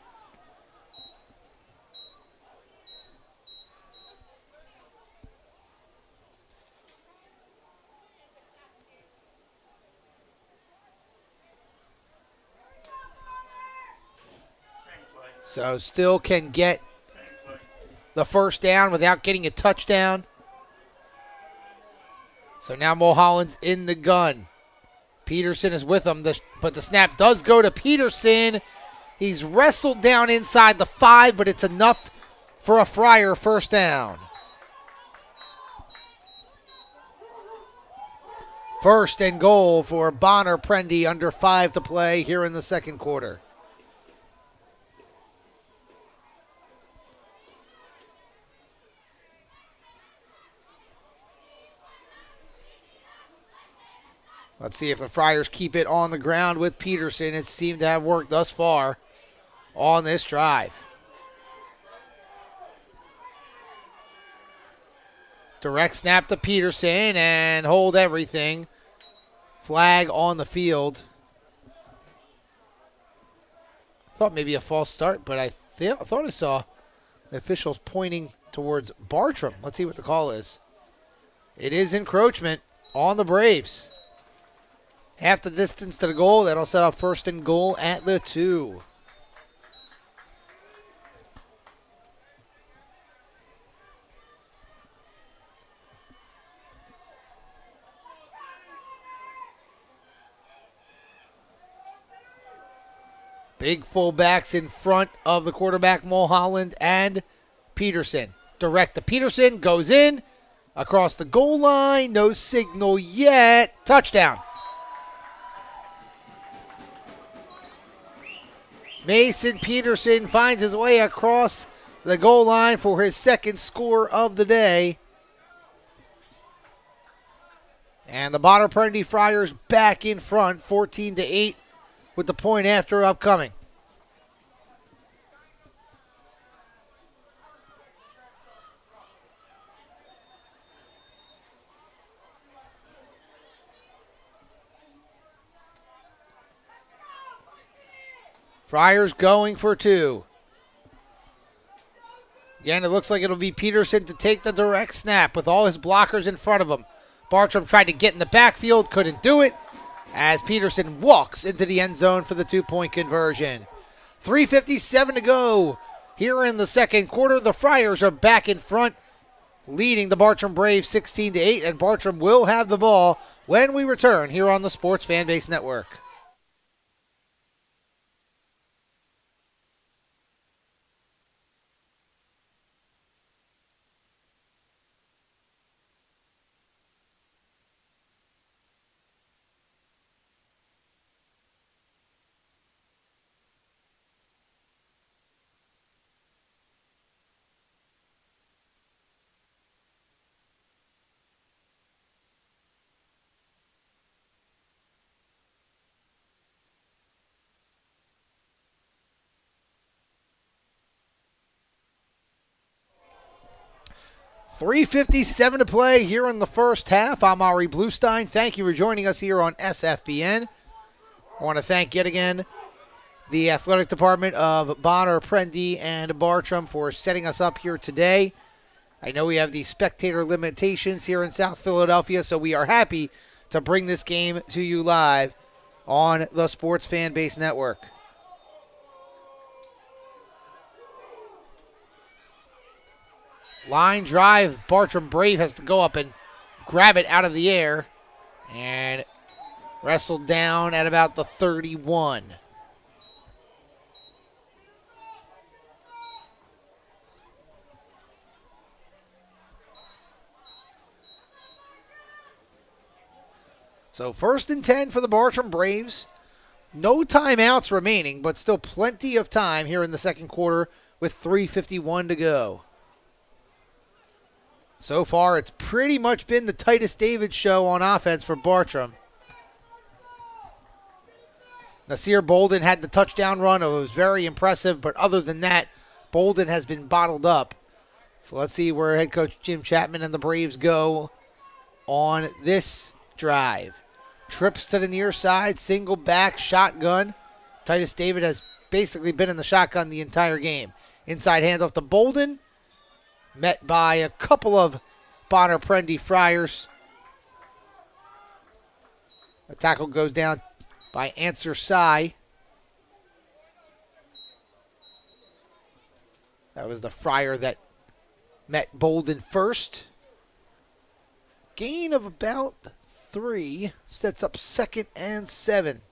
So still can get the first down without getting a touchdown. So now Mulholland's in the gun. Peterson is with him, but the snap does go to Peterson. He's wrestled down inside the 5, but it's enough for a Friar first down. First and goal for Bonner-Prendie, under 5 to play here in the second quarter. Let's see if the Friars keep it on the ground with Peterson. It seemed to have worked thus far on this drive. Direct snap to Peterson and hold everything. Flag on the field. Thought maybe a false start, but I thought I saw the officials pointing towards Bartram. Let's see what the call is. It is encroachment on the Braves. Half the distance to the goal. That'll set up first and goal at the 2. Big fullbacks in front of the quarterback, Mulholland and Peterson. Direct to Peterson, goes in, across the goal line, no signal yet. Touchdown. Mason Peterson finds his way across the goal line for his second score of the day. And the Bonner-Prendie Friars back in front, 14-8, with the point after upcoming. Friars going for two. Again, it looks like it'll be Peterson to take the direct snap with all his blockers in front of him. Bartram tried to get in the backfield, couldn't do it, as Peterson walks into the end zone for the 2-point conversion. 3:57 to go here in the second quarter. The Friars are back in front, leading the Bartram Braves 16-8, and Bartram will have the ball when we return here on the Sports Fanbase Network. .357 to play here in the first half. I'm Ari Bluestein. Thank you for joining us here on SFBN. I want to thank yet again the athletic department of Bonner-Prendie and Bartram for setting us up here today. I know we have the spectator limitations here in South Philadelphia, so we are happy to bring this game to you live on the Sports Fanbase Network. Line drive, Bartram Brave has to go up and grab it out of the air and wrestled down at about the 31. So 1st and 10 for the Bartram Braves. No timeouts remaining, but still plenty of time here in the second quarter with 3:51 to go. So far, it's pretty much been the Titus David show on offense for Bartram. Nasir Bolden had the touchdown run. It was very impressive, but other than that, Bolden has been bottled up. So let's see where head coach Jim Chapman and the Braves go on this drive. Trips to the near side, single back, shotgun. Titus David has basically been in the shotgun the entire game. Inside handoff to Bolden. Met by a couple of Bonner-Prendie Friars. A tackle goes down by Answer Sai. That was the Friar that met Bolden first. Gain of about 3 sets up 2nd and 7.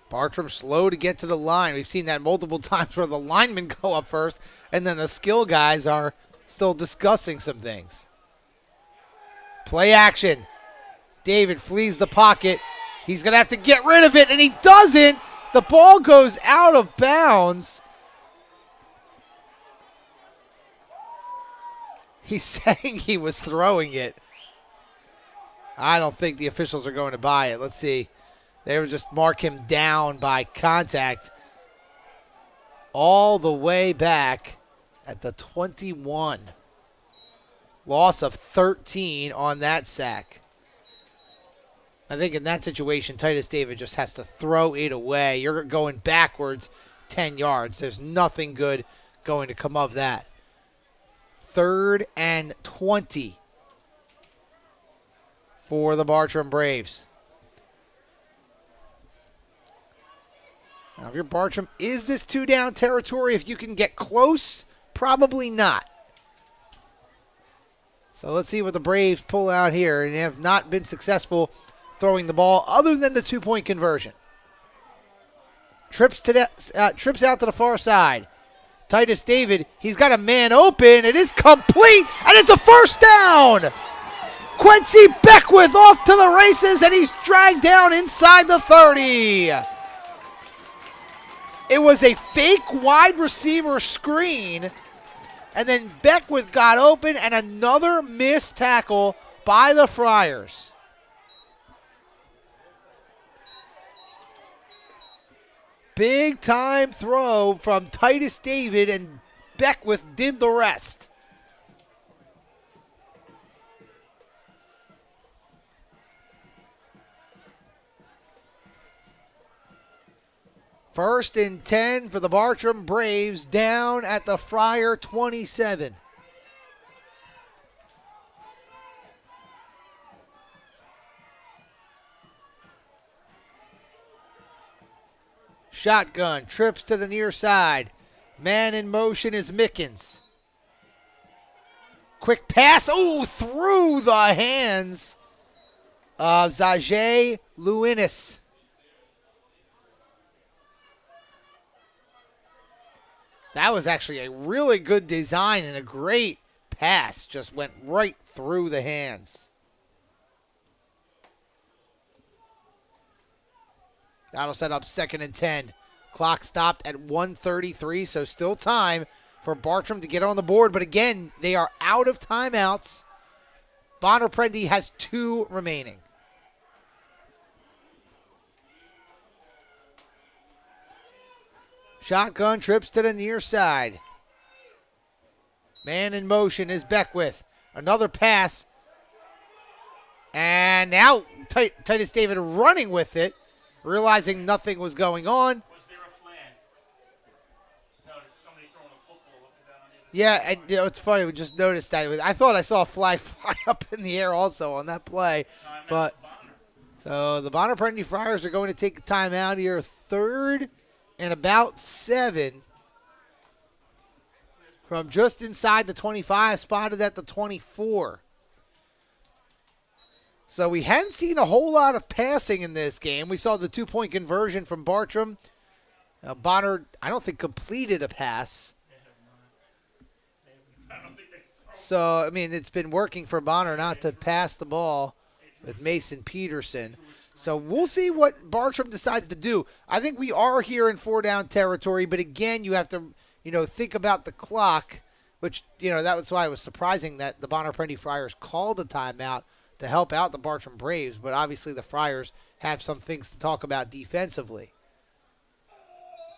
Bartram slow to get to the line. We've seen that multiple times where the linemen go up first, and then the skill guys are still discussing some things. Play action. David flees the pocket. He's going to have to get rid of it, and he doesn't. The ball goes out of bounds. He's saying he was throwing it. I don't think the officials are going to buy it. Let's see. They would just mark him down by contact all the way back at the 21. Loss of 13 on that sack. I think in that situation, Titus David just has to throw it away. You're going backwards 10 yards. There's nothing good going to come of that. 3rd and 20 for the Bartram Braves. Now, if you're Bartram, is this 2-down territory? If you can get close, probably not. So let's see what the Braves pull out here. And they have not been successful throwing the ball other than the 2-point conversion. Trips out to the far side. Titus David, he's got a man open. It is complete, and it's a first down. Quincy Beckwith off to the races, and he's dragged down inside the 30. It was a fake wide receiver screen, and then Beckwith got open, and another missed tackle by the Friars. Big time throw from Titus David, and Beckwith did the rest. First and 10 for the Bartram Braves, down at the Friar 27. Shotgun, trips to the near side. Man in motion is Mickens. Quick pass, through the hands of Zajay Luinis. That was actually a really good design and a great pass. Just went right through the hands. That'll set up 2nd and 10. Clock stopped at 1:33, so still time for Bartram to get on the board. But again, they are out of timeouts. Bonner-Prendie has 2 remaining. Shotgun, trips to the near side. Man in motion is Beckwith. Another pass. And now Titus David running with it, realizing nothing was going on. Was there a flag? No, it's somebody throwing a football up and down. Yeah, it's funny. We just noticed that. I thought I saw a flag fly up in the air also on that play. But so the Bonner-Prendie Friars are going to take a timeout here. 3rd and about 7 from just inside the 25, spotted at the 24. So we hadn't seen a whole lot of passing in this game. We saw the 2-point conversion from Bartram. Bonner, I don't think, completed a pass. So, I mean, it's been working for Bonner not to pass the ball with Mason Peterson. So we'll see what Bartram decides to do. I think we are here in 4-down territory, but again, you have to, think about the clock, which, that was why it was surprising that the Bonner-Prendie Friars called a timeout to help out the Bartram Braves, but obviously the Friars have some things to talk about defensively.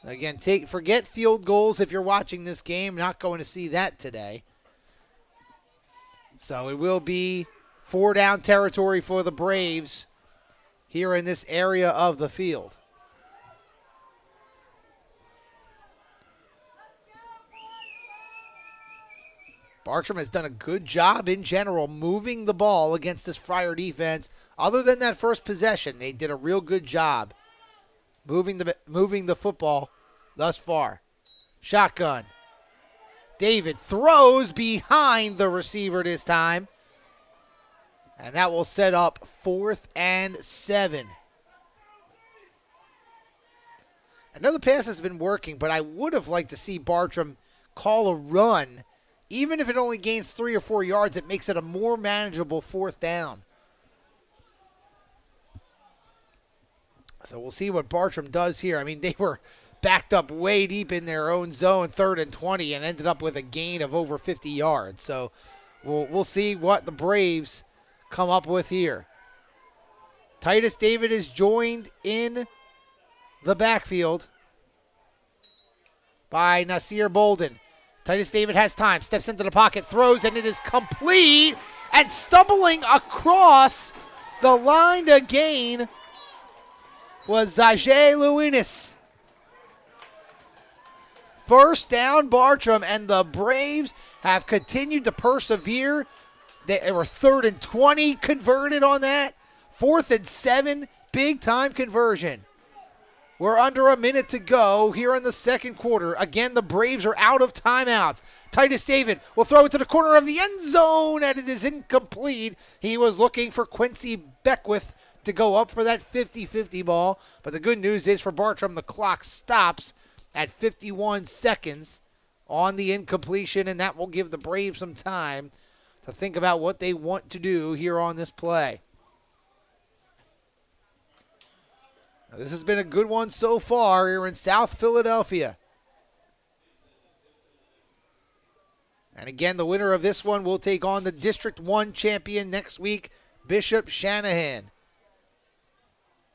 Again, forget field goals if you're watching this game. Not going to see that today. So it will be 4-down territory for the Braves here in this area of the field. Bartram has done a good job in general moving the ball against this Friar defense. Other than that first possession, they did a real good job moving the football thus far. Shotgun. David throws behind the receiver this time. And that will set up 4th and 7. I know the pass has been working, but I would have liked to see Bartram call a run. Even if it only gains 3 or 4 yards, it makes it a more manageable 4th down. So we'll see what Bartram does here. I mean, they were backed up way deep in their own zone, 3rd and 20, and ended up with a gain of over 50 yards. So we'll see what the Braves come up with here. Titus David is joined in the backfield by Nasir Bolden. Titus David has time, steps into the pocket, throws, and it is complete. And stumbling across the line to gain was Zajay Luinis. First down, Bartram, and the Braves have continued to persevere. They were 3rd and 20, converted on that. 4th and 7, big time conversion. We're under a minute to go here in the second quarter. Again, the Braves are out of timeouts. Titus David will throw it to the corner of the end zone, and it is incomplete. He was looking for Quincy Beckwith to go up for that 50-50 ball. But the good news is for Bartram, the clock stops at 51 seconds on the incompletion, and that will give the Braves some time to think about what they want to do here on this play. Now, this has been a good one so far here in South Philadelphia. And again, the winner of this one will take on the District 1 champion next week, Bishop Shanahan.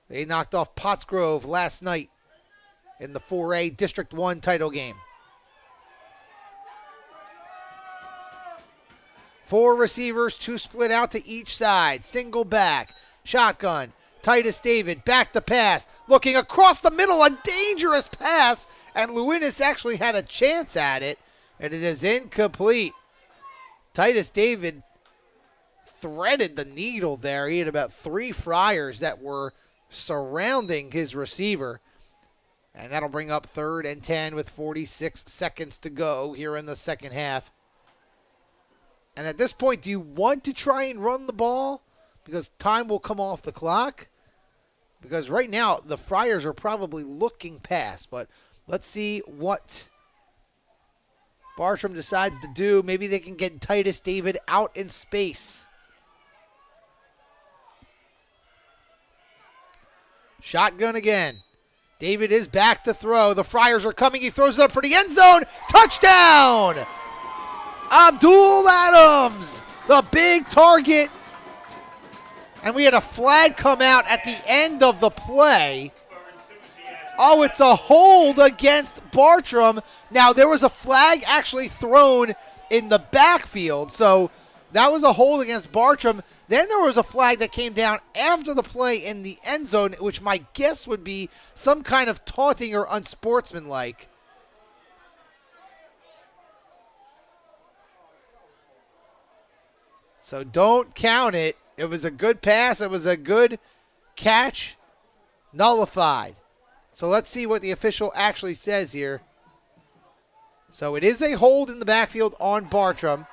They knocked off Pottsgrove last night in the 4A District 1 title game. 4 receivers, 2 split out to each side. Single back, shotgun. Titus David back to pass, looking across the middle, a dangerous pass, and Lewinis actually had a chance at it, and it is incomplete. Titus David threaded the needle there. He had about 3 Friars that were surrounding his receiver, and that'll bring up 3rd and 10 with 46 seconds to go here in the second half. And at this point, do you want to try and run the ball? Because time will come off the clock. Because right now, the Friars are probably looking past. But let's see what Bartram decides to do. Maybe they can get Titus David out in space. Shotgun again. David is back to throw. The Friars are coming. He throws it up for the end zone. Touchdown! Abdul Adams, the big target. And we had a flag come out at the end of the play. Oh, it's a hold against Bartram. Now, there was a flag actually thrown in the backfield. So that was a hold against Bartram. Then there was a flag that came down after the play in the end zone, which my guess would be some kind of taunting or unsportsmanlike. So don't count it. It was a good pass. It was a good catch. Nullified. So let's see what the official actually says here. So it is a hold in the backfield on Bartram.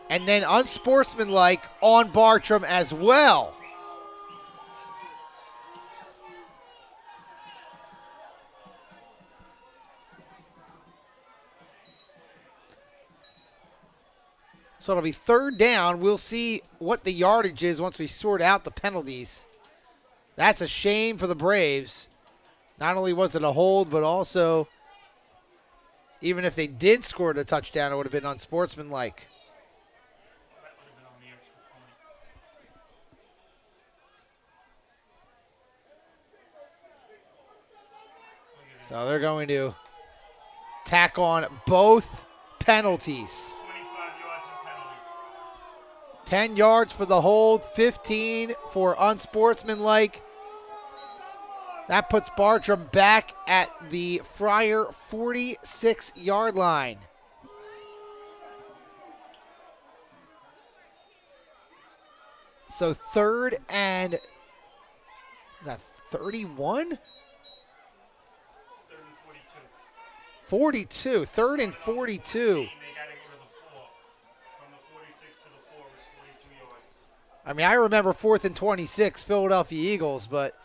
And then unsportsmanlike on Bartram as well. So it'll be 3rd down. We'll see what the yardage is once we sort out the penalties. That's a shame for the Braves. Not only was it a hold, but also, even if they did score the touchdown, it would have been unsportsmanlike. So they're going to tack on both penalties. 10 yards for the hold, 15 for unsportsmanlike. That puts Bartram back at the Friar 46-yard line. So 3rd and, is that 31? 42. 3rd and 42. I mean, I remember 4th and 26, Philadelphia Eagles, but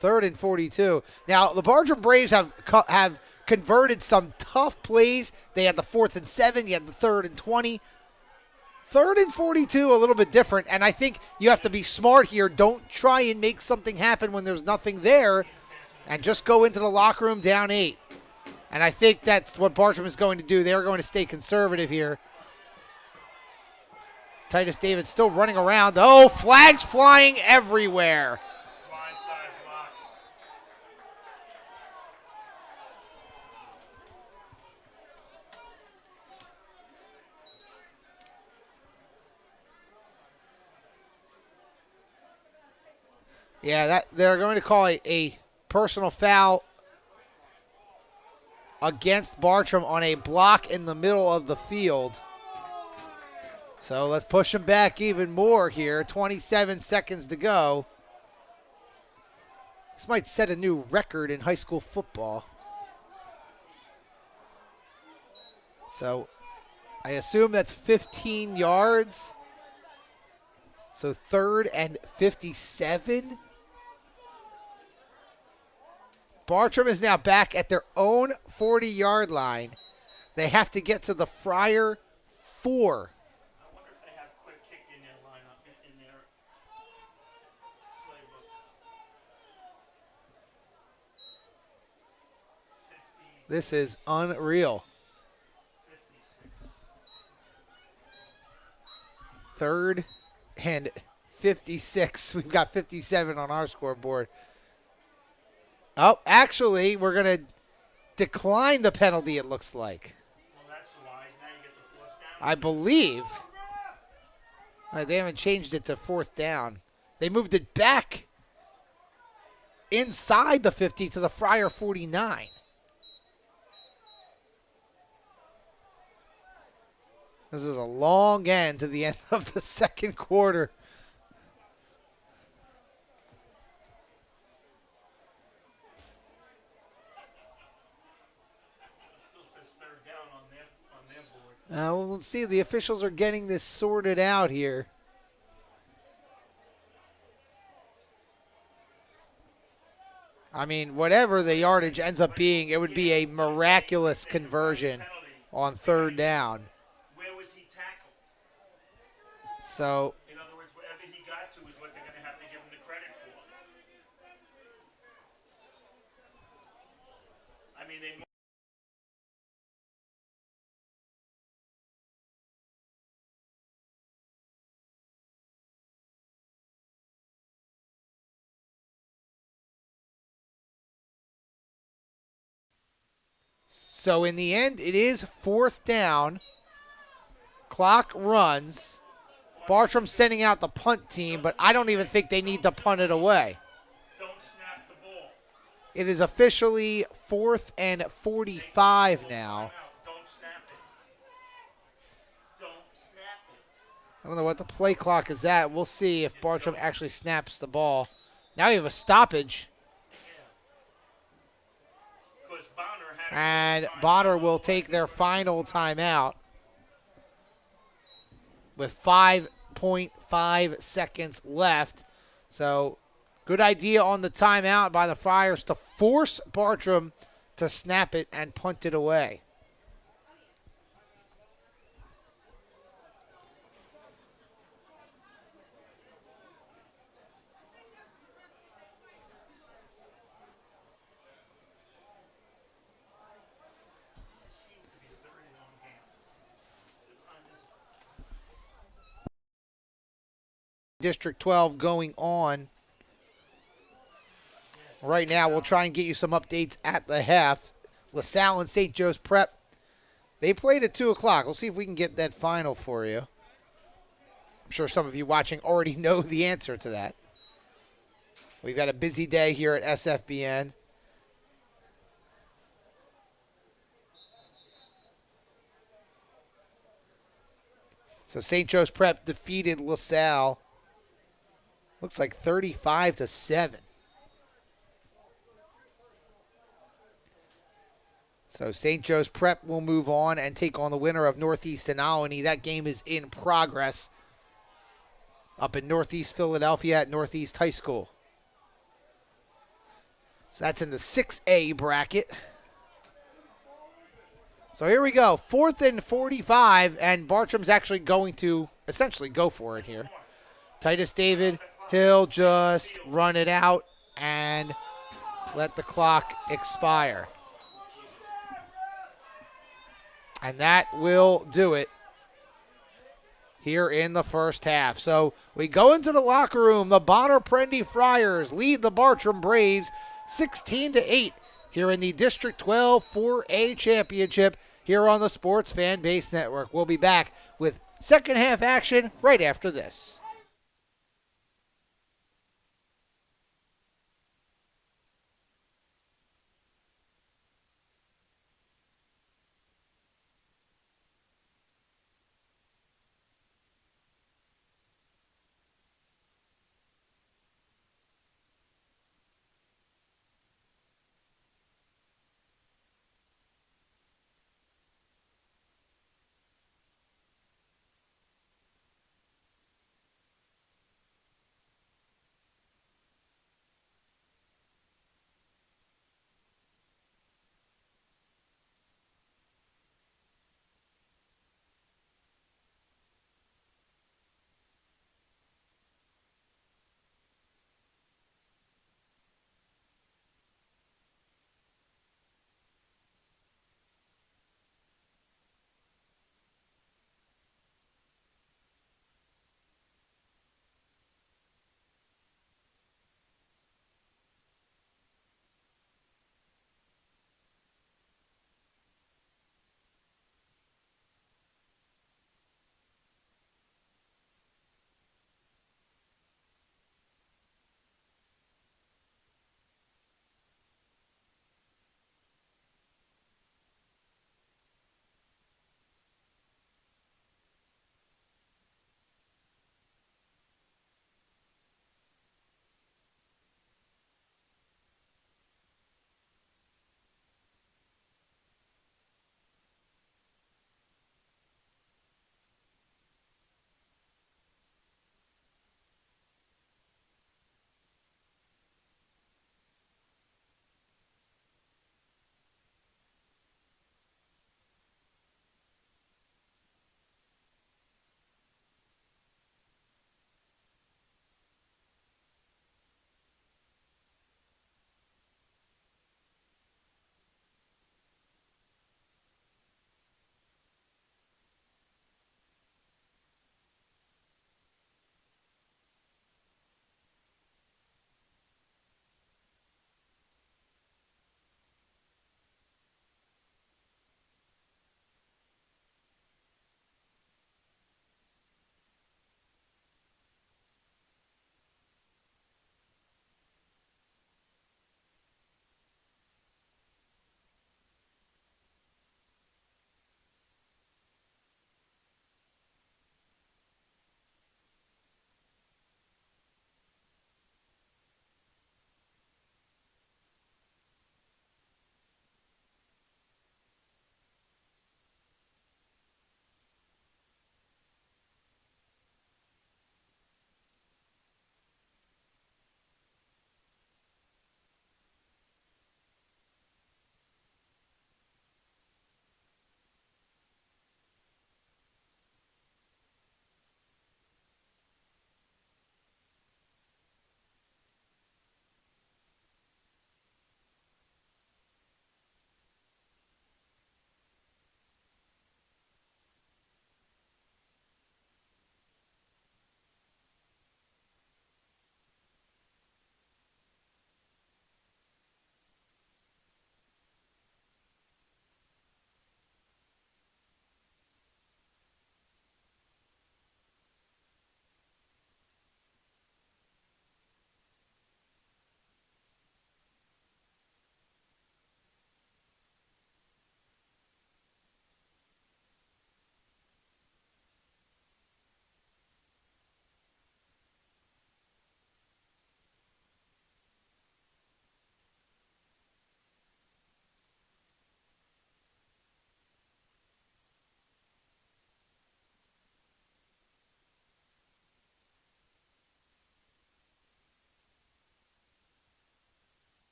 3rd and 42. Now, the Bartram Braves have converted some tough plays. They had the 4th and 7. You had the 3rd and 20. 3rd and 42, a little bit different, and I think you have to be smart here. Don't try and make something happen when there's nothing there, and just go into the locker room down 8. And I think that's what Bartram is going to do. They're going to stay conservative here. Titus David still running around. Oh, flags flying everywhere. Blindside block. Yeah, they're going to call a personal foul against Bartram on a block in the middle of the field. So let's push them back even more here. 27 seconds to go. This might set a new record in high school football. So I assume that's 15 yards. So 3rd and 57. Bartram is now back at their own 40-yard line. They have to get to the Friar 4. I wonder if they have quick kick in their lineup, in their playbook. 50, This is unreal. 56. 3rd and 56. We've got 57 on our scoreboard. Oh, actually, we're going to decline the penalty, it looks like. Well, that's wise. Now you get the 4th down. I believe. They haven't changed it to 4th down. They moved it back inside the 50 to the Friar 49. This is a long end to the end of the second quarter. It still says 3rd down on their board. Well, let's see. The officials are getting this sorted out here. I mean, whatever the yardage ends up being, it would be a miraculous conversion on 3rd down. Where was he tackled? So, In other words, wherever he got to is what they're going to have to give him the credit for. I mean, they. so in the end, it is 4th down. Clock runs. Bartram sending out the punt team, but I don't even think they need to punt it away. Don't snap the ball. It is officially 4th and 45 now. Don't snap it. Don't snap it. I don't know what the play clock is at. We'll see if Bartram actually snaps the ball. Now we have a stoppage. Because Bonner had. And Bonner will take their final timeout with 5.5 seconds left. So good idea on the timeout by the Friars to force Bartram to snap it and punt it away. This seems to be a very long game. The time is. District 12 going on right now. We'll try and get you some updates at the half. LaSalle and St. Joe's Prep, they played at 2 o'clock. We'll see if we can get that final for you. I'm sure some of you watching already know the answer to that. We've got a busy day here at SFBN. So St. Joe's Prep defeated LaSalle. Looks like 35-7. So St. Joe's Prep will move on and take on the winner of Northeast and Albany. That game is in progress up in Northeast Philadelphia at Northeast High School. So that's in the 6A bracket. So here we go, 4th and 45, and Bartram's actually going to essentially go for it here. Titus David, he'll just run it out and let the clock expire. And that will do it here in the first half. So we go into the locker room. The Bonner-Prendie Friars lead the Bartram Braves 16-8 here in the District 12 4A Championship here on the Sports Fan Base Network. We'll be back with second half action right after this.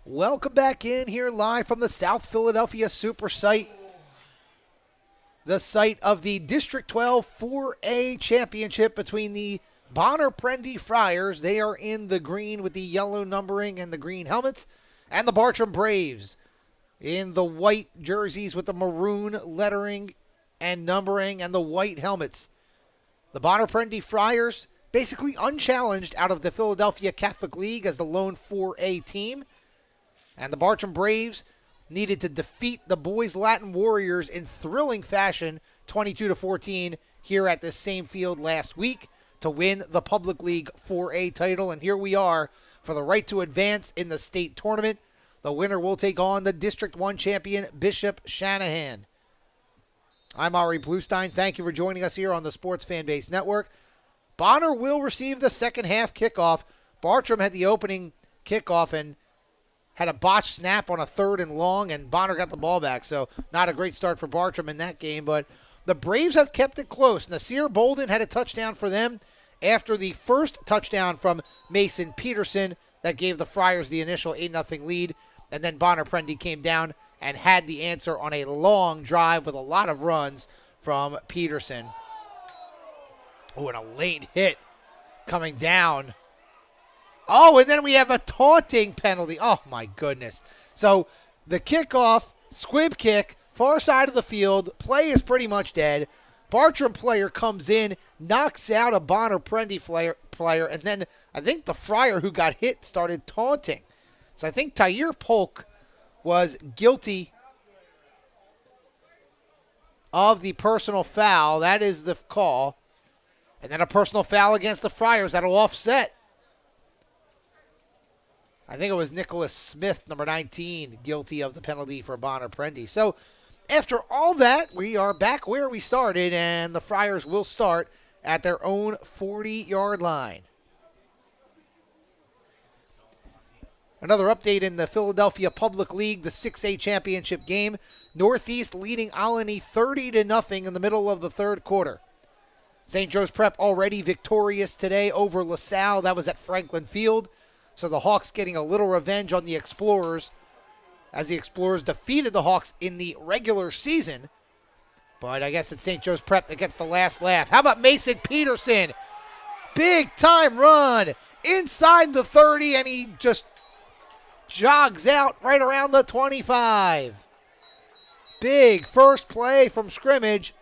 Welcome back in here live from the South Philadelphia Super Site, the site of the District 12 4A championship between the Bonner-Prendie Friars. They are in the green with the yellow numbering and the green helmets, and the Bartram Braves in the white jerseys with the maroon lettering and numbering and the white helmets. The Bonner-Prendie Friars basically unchallenged out of the Philadelphia Catholic League as the lone 4A team. And the Bartram Braves needed to defeat the Boys Latin Warriors in thrilling fashion 22-14 here at this same field last week to win the Public League 4A title. And here we are for the right to advance in the state tournament. The winner will take on the District 1 champion, Bishop Shanahan. I'm Ari Bluestein. Thank you for joining us here on the Sports Fanbase Network. Bonner will receive the second half kickoff. Bartram had the opening kickoff and had a botched snap on a 3rd and long, and Bonner got the ball back. So not a great start for Bartram in that game, but the Braves have kept it close. Nasir Bolden had a touchdown for them after the first touchdown from Mason Peterson that gave the Friars the initial 8-0 lead, and then Bonner-Prendie came down and had the answer on a long drive with a lot of runs from Peterson. Oh, and a late hit coming down. Oh, and then we have a taunting penalty. Oh, my goodness. So the kickoff, squib kick, far side of the field. Play is pretty much dead. Bartram player comes in, knocks out a Bonner-Prendie player, and then I think the Friar who got hit started taunting. So I think Tyre Polk was guilty of the personal foul. That is the call. And then a personal foul against the Friars. That'll offset. I think it was Nicholas Smith, number 19, guilty of the penalty for Bonner-Prendie. So after all that, we are back where we started, and the Friars will start at their own 40-yard line. Another update in the Philadelphia Public League, the 6A championship game. Northeast leading Alany 30-0 in the middle of the third quarter. St. Joe's Prep already victorious today over LaSalle. That was at Franklin Field. So the Hawks getting a little revenge on the Explorers as the Explorers defeated the Hawks in the regular season. But I guess it's St. Joe's Prep that gets the last laugh. How about Mason Peterson? Big time run inside the 30, and he just jogs out right around the 25. Big first play from scrimmage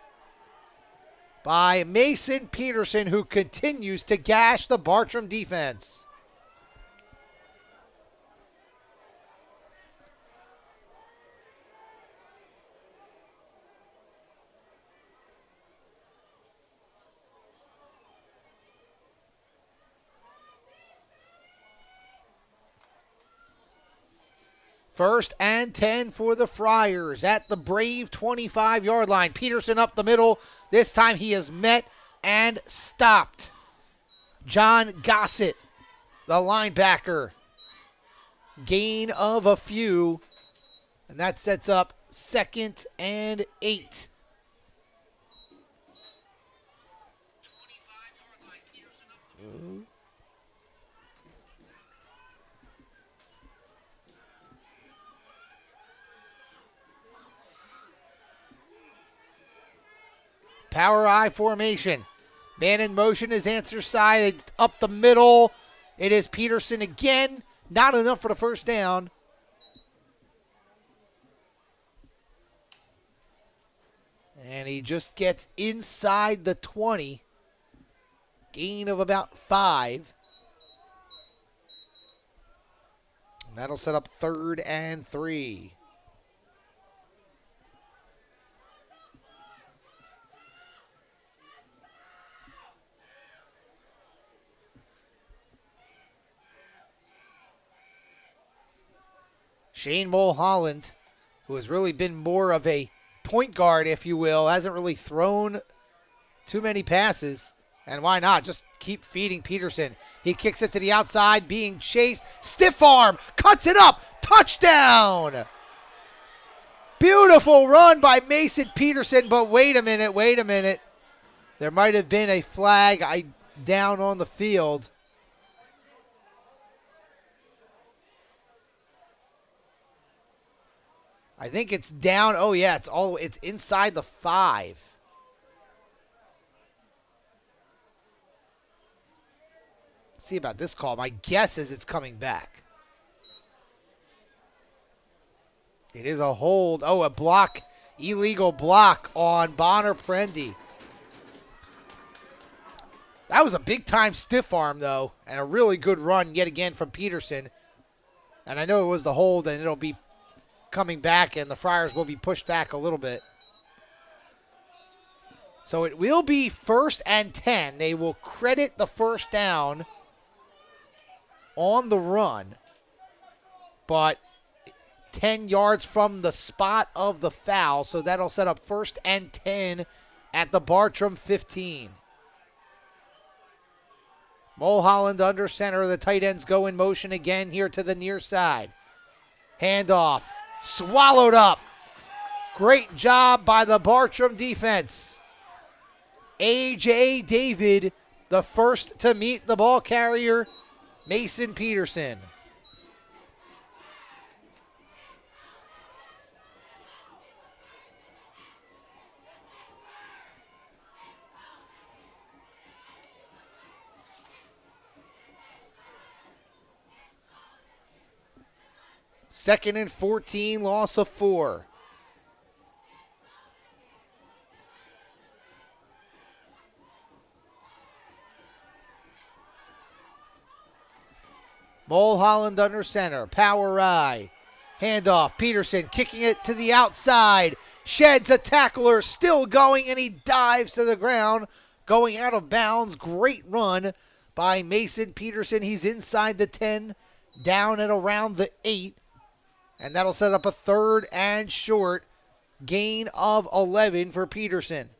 by Mason Peterson, who continues to gash the Bartram defense. First and 10 for the Friars at the Brave 25-yard line. Peterson up the middle. This time he is met and stopped. John Gossett, the linebacker. Gain of a few. And that sets up 2nd and 8. Power I formation. Man in motion is answer side. Up the middle. It is Peterson again. Not enough for the first down. And he just gets inside the 20. Gain of about 5. And that'll set up 3rd and 3. Shane Mulholland, who has really been more of a point guard, if you will, hasn't really thrown too many passes. And why not? Just keep feeding Peterson. He kicks it to the outside, being chased. Stiff arm, cuts it up. Touchdown! Beautiful run by Mason Peterson, but wait a minute. There might have been a flag down on the field. I think it's down. Oh, yeah, it's inside the 5. See about this call. My guess is it's coming back. It is a hold. Oh, a block, illegal block on Bonner-Prendie. That was a big-time stiff arm, though, and a really good run yet again from Peterson. And I know it was the hold, and it'll be coming back, and the Friars will be pushed back a little bit. So it will be 1st and 10. They will credit the first down on the run, but 10 yards from the spot of the foul, so that'll set up 1st and 10 at the Bartram 15. Mulholland under center. The tight ends go in motion again here to the near side. Handoff. Swallowed up. Great job by the Bartram defense. A.J. David, the first to meet the ball carrier, Mason Peterson. Second and 14, loss of 4. Mulholland under center. Power I. Handoff. Peterson kicking it to the outside. Sheds a tackler. Still going, and he dives to the ground. Going out of bounds. Great run by Mason Peterson. He's inside the 10. Down at around the 8. And that'll set up a 3rd and short. Gain of 11 for Peterson.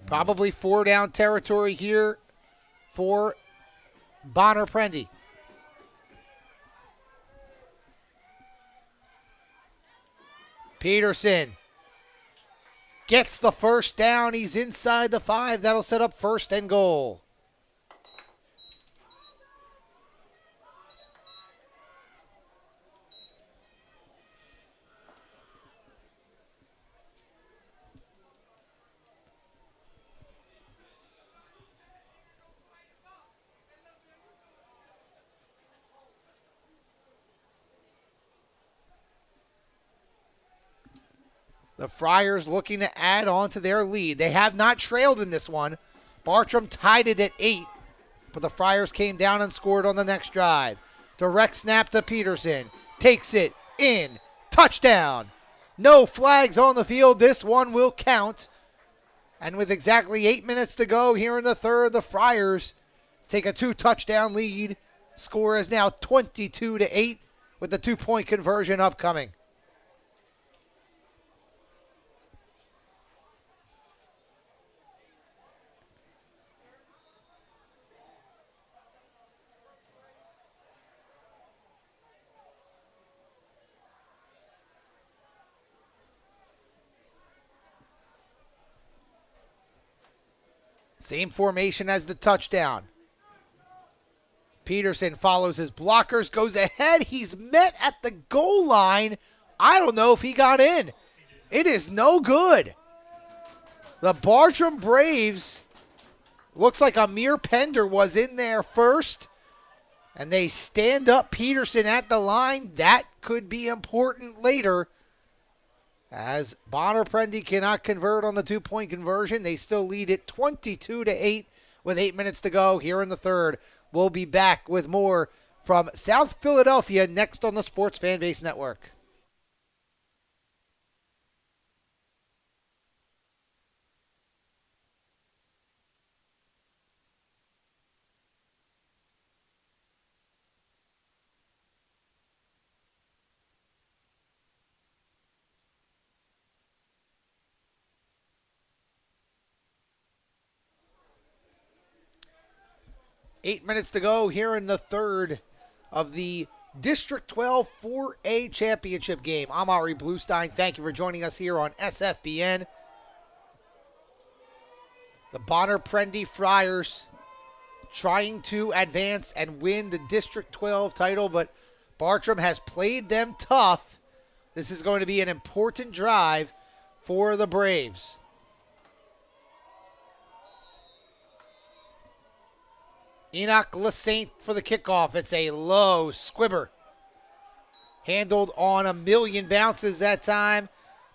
Probably 4 down territory here for Bonner-Prendie. Peterson gets the first down. He's inside the 5. That'll set up 1st and goal. The Friars looking to add on to their lead. They have not trailed in this one. Bartram tied it at 8, but the Friars came down and scored on the next drive. Direct snap to Peterson. Takes it in. Touchdown. No flags on the field. This one will count. And with exactly 8 minutes to go here in the 3rd, the Friars take a 2-touchdown lead. Score is now 22-8 with the 2-point conversion upcoming. Same formation as the touchdown. Peterson follows his blockers, goes ahead. He's met at the goal line. I don't know if he got in. It is no good. The Bartram Braves, looks like Amir Pender was in there first. And they stand up Peterson at the line. That could be important later. As Bonner-Prendie cannot convert on the 2-point conversion, they still lead it 22-8 with 8 minutes to go here in the 3rd. We'll be back with more from South Philadelphia next on the Sports Fanbase Network. Eight minutes to go here in the 3rd of the District 12 4A championship game. I'm Ari Bluestein. Thank you for joining us here on SFBN. The Bonner-Prendie Friars trying to advance and win the District 12 title, but Bartram has played them tough. This is going to be an important drive for the Braves. Enoch Lasaint for the kickoff. It's a low squibber. Handled on a million bounces that time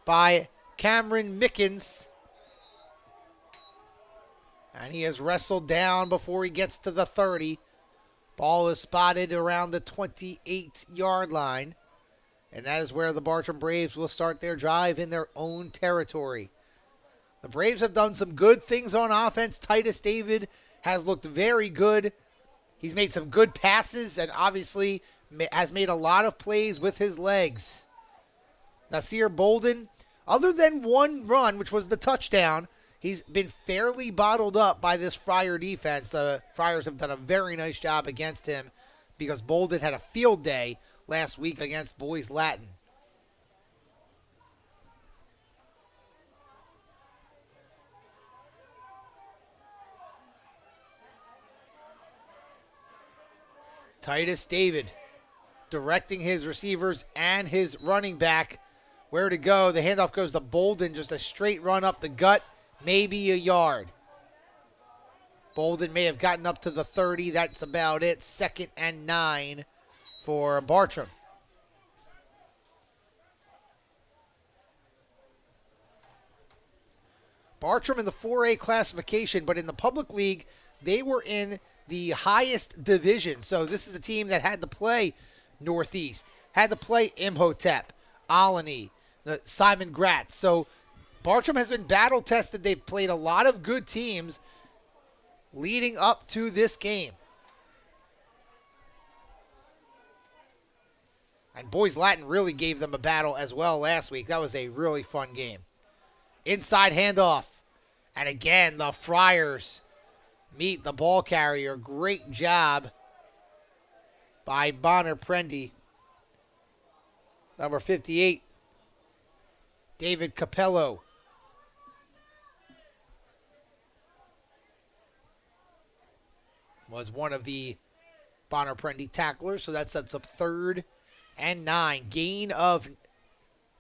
by Cameron Mickens. And he is wrestled down before he gets to the 30. Ball is spotted around the 28-yard line. And that is where the Bartram Braves will start their drive in their own territory. The Braves have done some good things on offense. Titus David has looked very good. He's made some good passes and obviously has made a lot of plays with his legs. Nasir Bolden, other than one run, which was the touchdown, he's been fairly bottled up by this Friar defense. The Friars have done a very nice job against him because Bolden had a field day last week against Boys Latin. Titus David directing his receivers and his running back where to go. The handoff goes to Bolden, just a straight run up the gut, maybe a yard. Bolden may have gotten up to the 30. That's about it. 2nd and 9 for Bartram. Bartram in the 4A classification, but in the public league, they were in the highest division. So this is a team that had to play Northeast, had to play Imhotep, Alani, Simon Gratz. So Bartram has been battle tested. They've played a lot of good teams leading up to this game. And Boys Latin really gave them a battle as well last week. That was a really fun game. Inside handoff. And again, the Friars meet the ball carrier. Great job by Bonner-Prendie. Number 58, David Capello. Was one of the Bonner-Prendie tacklers, so that sets up 3rd and 9. Gain of,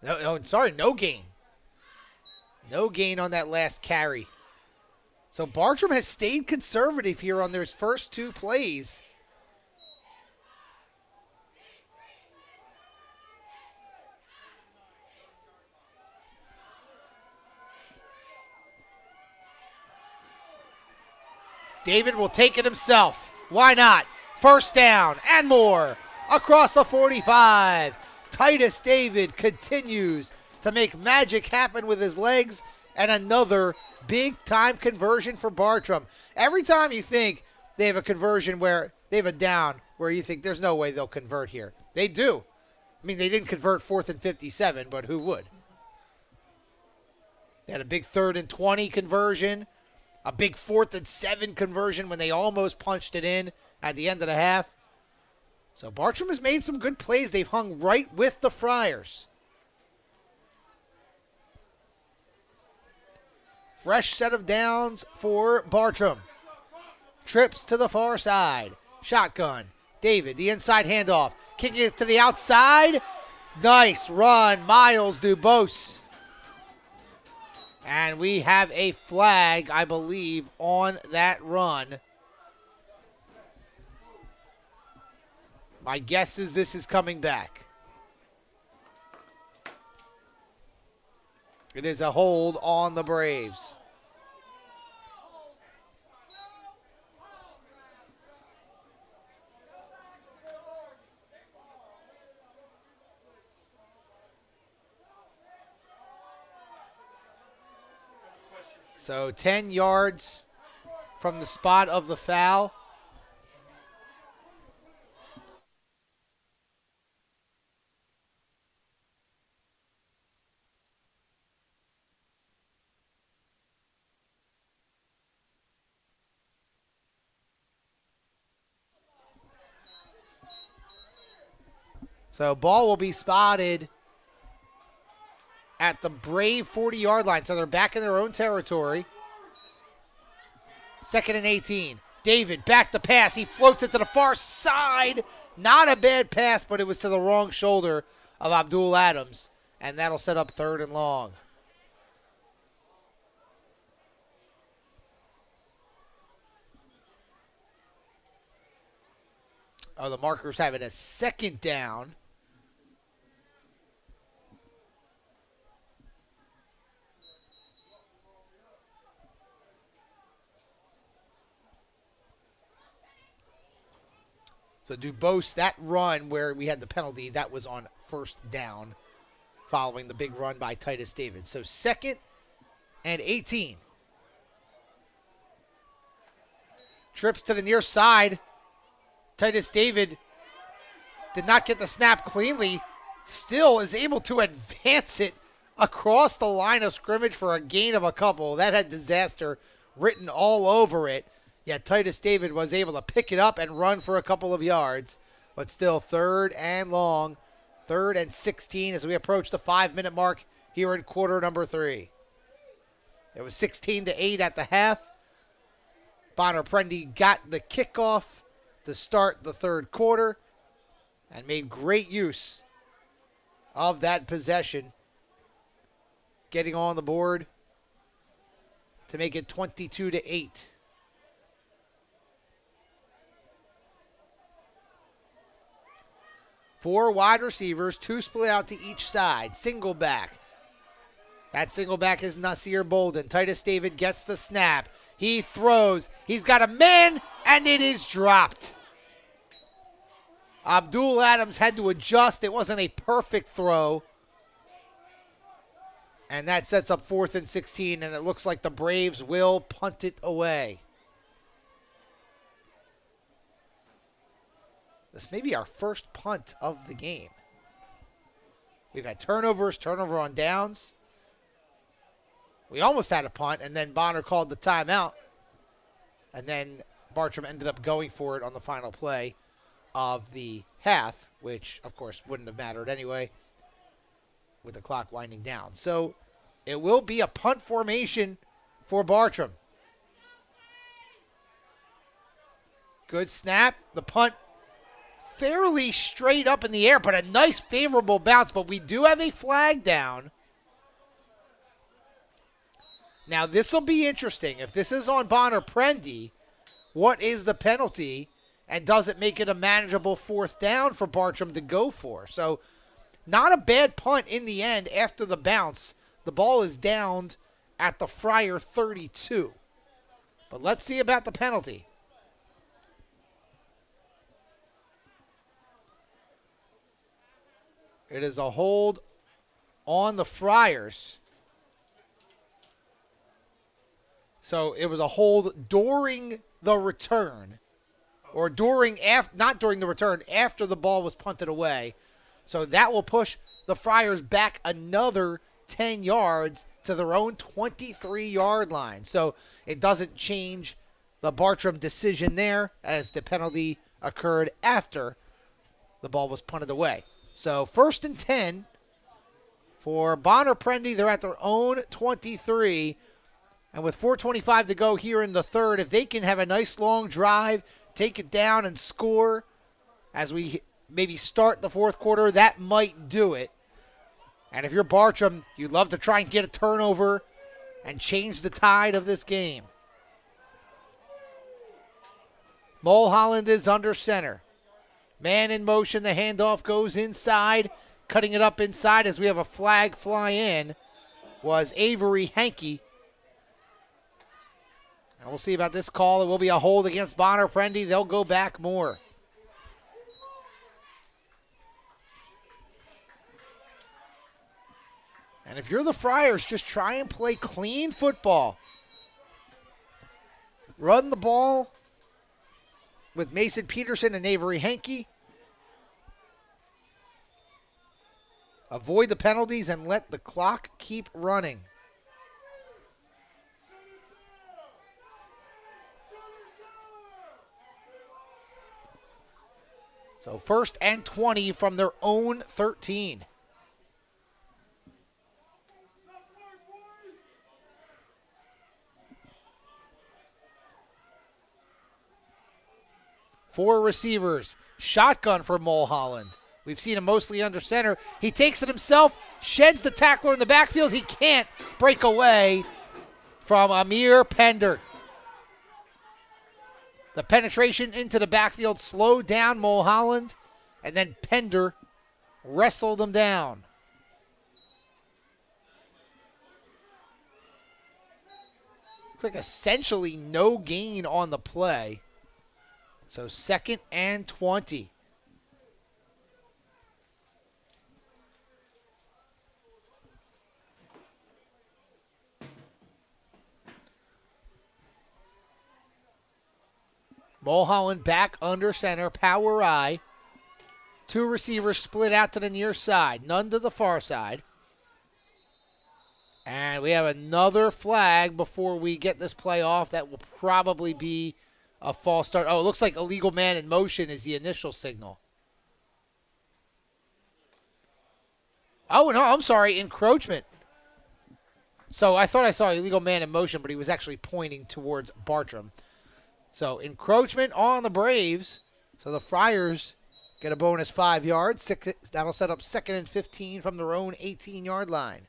no gain. No gain on that last carry. So Bartram has stayed conservative here on their first 2 plays. David will take it himself. Why not? First down and more across the 45. Titus David continues to make magic happen with his legs, and another big-time conversion for Bartram. Every time you think they have a conversion where they have a down where you think there's no way they'll convert here, they do. I mean, they didn't convert 4th and 57, but who would? They had a big 3rd and 20 conversion, a big 4th and 7 conversion when they almost punched it in at the end of the half. So Bartram has made some good plays. They've hung right with the Friars. Fresh set of downs for Bartram. Trips to the far side. Shotgun. David, the inside handoff. Kicking it to the outside. Nice run, Miles Dubose. And we have a flag, I believe, on that run. My guess is this is coming back. It is a hold on the Braves. So 10 yards from the spot of the foul. So ball will be spotted at the Brave 40-yard line. So they're back in their own territory. 2nd and 18. David back to pass. He floats it to the far side. Not a bad pass, but it was to the wrong shoulder of Abdul Adams. And that'll set up 3rd and long. Oh, the markers have it as 2nd down. So Dubose, that run where we had the penalty, that was on 1st down following the big run by Titus David. So 2nd and 18. Trips to the near side. Titus David did not get the snap cleanly. Still is able to advance it across the line of scrimmage for a gain of a couple. That had disaster written all over it. Yet Titus David was able to pick it up and run for a couple of yards. But still 3rd and long. 3rd and 16 as we approach the 5-minute mark here in quarter number 3. It was 16-8 at the half. Bonner-Prendie got the kickoff to start the 3rd quarter and made great use of that possession, getting on the board to make it 22-8. Four wide receivers, 2 split out to each side. Single back. That single back is Nasir Bolden. Titus David gets the snap. He throws. He's got a man, and it is dropped. Abdul Adams had to adjust. It wasn't a perfect throw. And that sets up 4th and 16, and it looks like the Braves will punt it away. This may be our first punt of the game. We've had turnover on downs. We almost had a punt, and then Bonner called the timeout. And then Bartram ended up going for it on the final play of the half, which, of course, wouldn't have mattered anyway with the clock winding down. So it will be a punt formation for Bartram. Good snap. The punt fairly straight up in the air, but a nice favorable bounce. But we do have a flag down. Now, this will be interesting. If this is on Bonner-Prendie, what is the penalty? And does it make it a manageable 4th down for Bartram to go for? So, not a bad punt in the end after the bounce. The ball is downed at the Friar 32. But let's see about the penalty. It is a hold on the Friars. So it was a hold during the return, or not during the return, after the ball was punted away. So that will push the Friars back another 10 yards to their own 23-yard line. So it doesn't change the Bartram decision there, as the penalty occurred after the ball was punted away. So 1st and 10 for Bonner-Prendie. They're at their own 23. And with 4:25 to go here in the 3rd, if they can have a nice long drive, take it down and score as we maybe start the 4th quarter, that might do it. And if you're Bartram, you'd love to try and get a turnover and change the tide of this game. Mulholland is under center. Man in motion, the handoff goes inside. Cutting it up inside as we have a flag fly in was Avery Hankey. And we'll see about this call. It will be a hold against Bonner-Prendie. They'll go back more. And if you're the Friars, just try and play clean football. Run the ball with Mason Peterson and Avery Hankey. Avoid the penalties and let the clock keep running. So 1st and 20 from their own 13. Four receivers. Shotgun for Mulholland. We've seen him mostly under center. He takes it himself, sheds the tackler in the backfield. He can't break away from Amir Pender. The penetration into the backfield slowed down Mulholland, and then Pender wrestled him down. Looks like essentially no gain on the play. So 2nd and 20. Mulholland back under center, power I. Two receivers split out to the near side, none to the far side. And we have another flag before we get this play off. That will probably be a false start. Oh, it looks like illegal man in motion is the initial signal. Oh, no, I'm sorry, encroachment. So I thought I saw illegal man in motion, but he was actually pointing towards Bartram. So encroachment on the Braves. So the Friars get a bonus 5 yards. That'll set up 2nd and 15 from their own 18-yard line.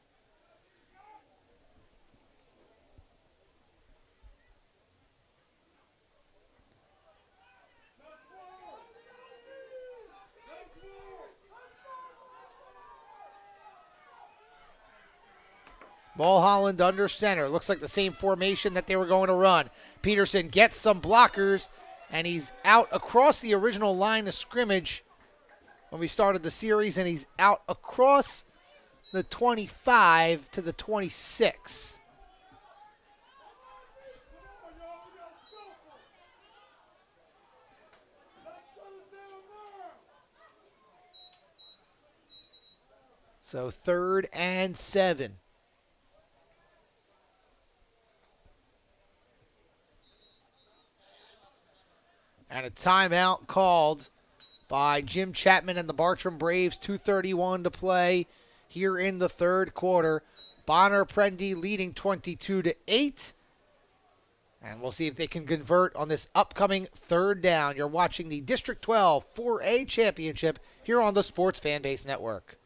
Mulholland under center. Looks like the same formation that they were going to run. Peterson gets some blockers, and he's out across the original line of scrimmage when we started the series, and he's out across the 25 to the 26. So 3rd and 7. And a timeout called by Jim Chapman and the Bartram Braves. 2:31 to play here in the 3rd quarter. Bonner-Prendie leading 22-8. And we'll see if they can convert on this upcoming 3rd down. You're watching the District 12 4A Championship here on the Sports Fanbase Network.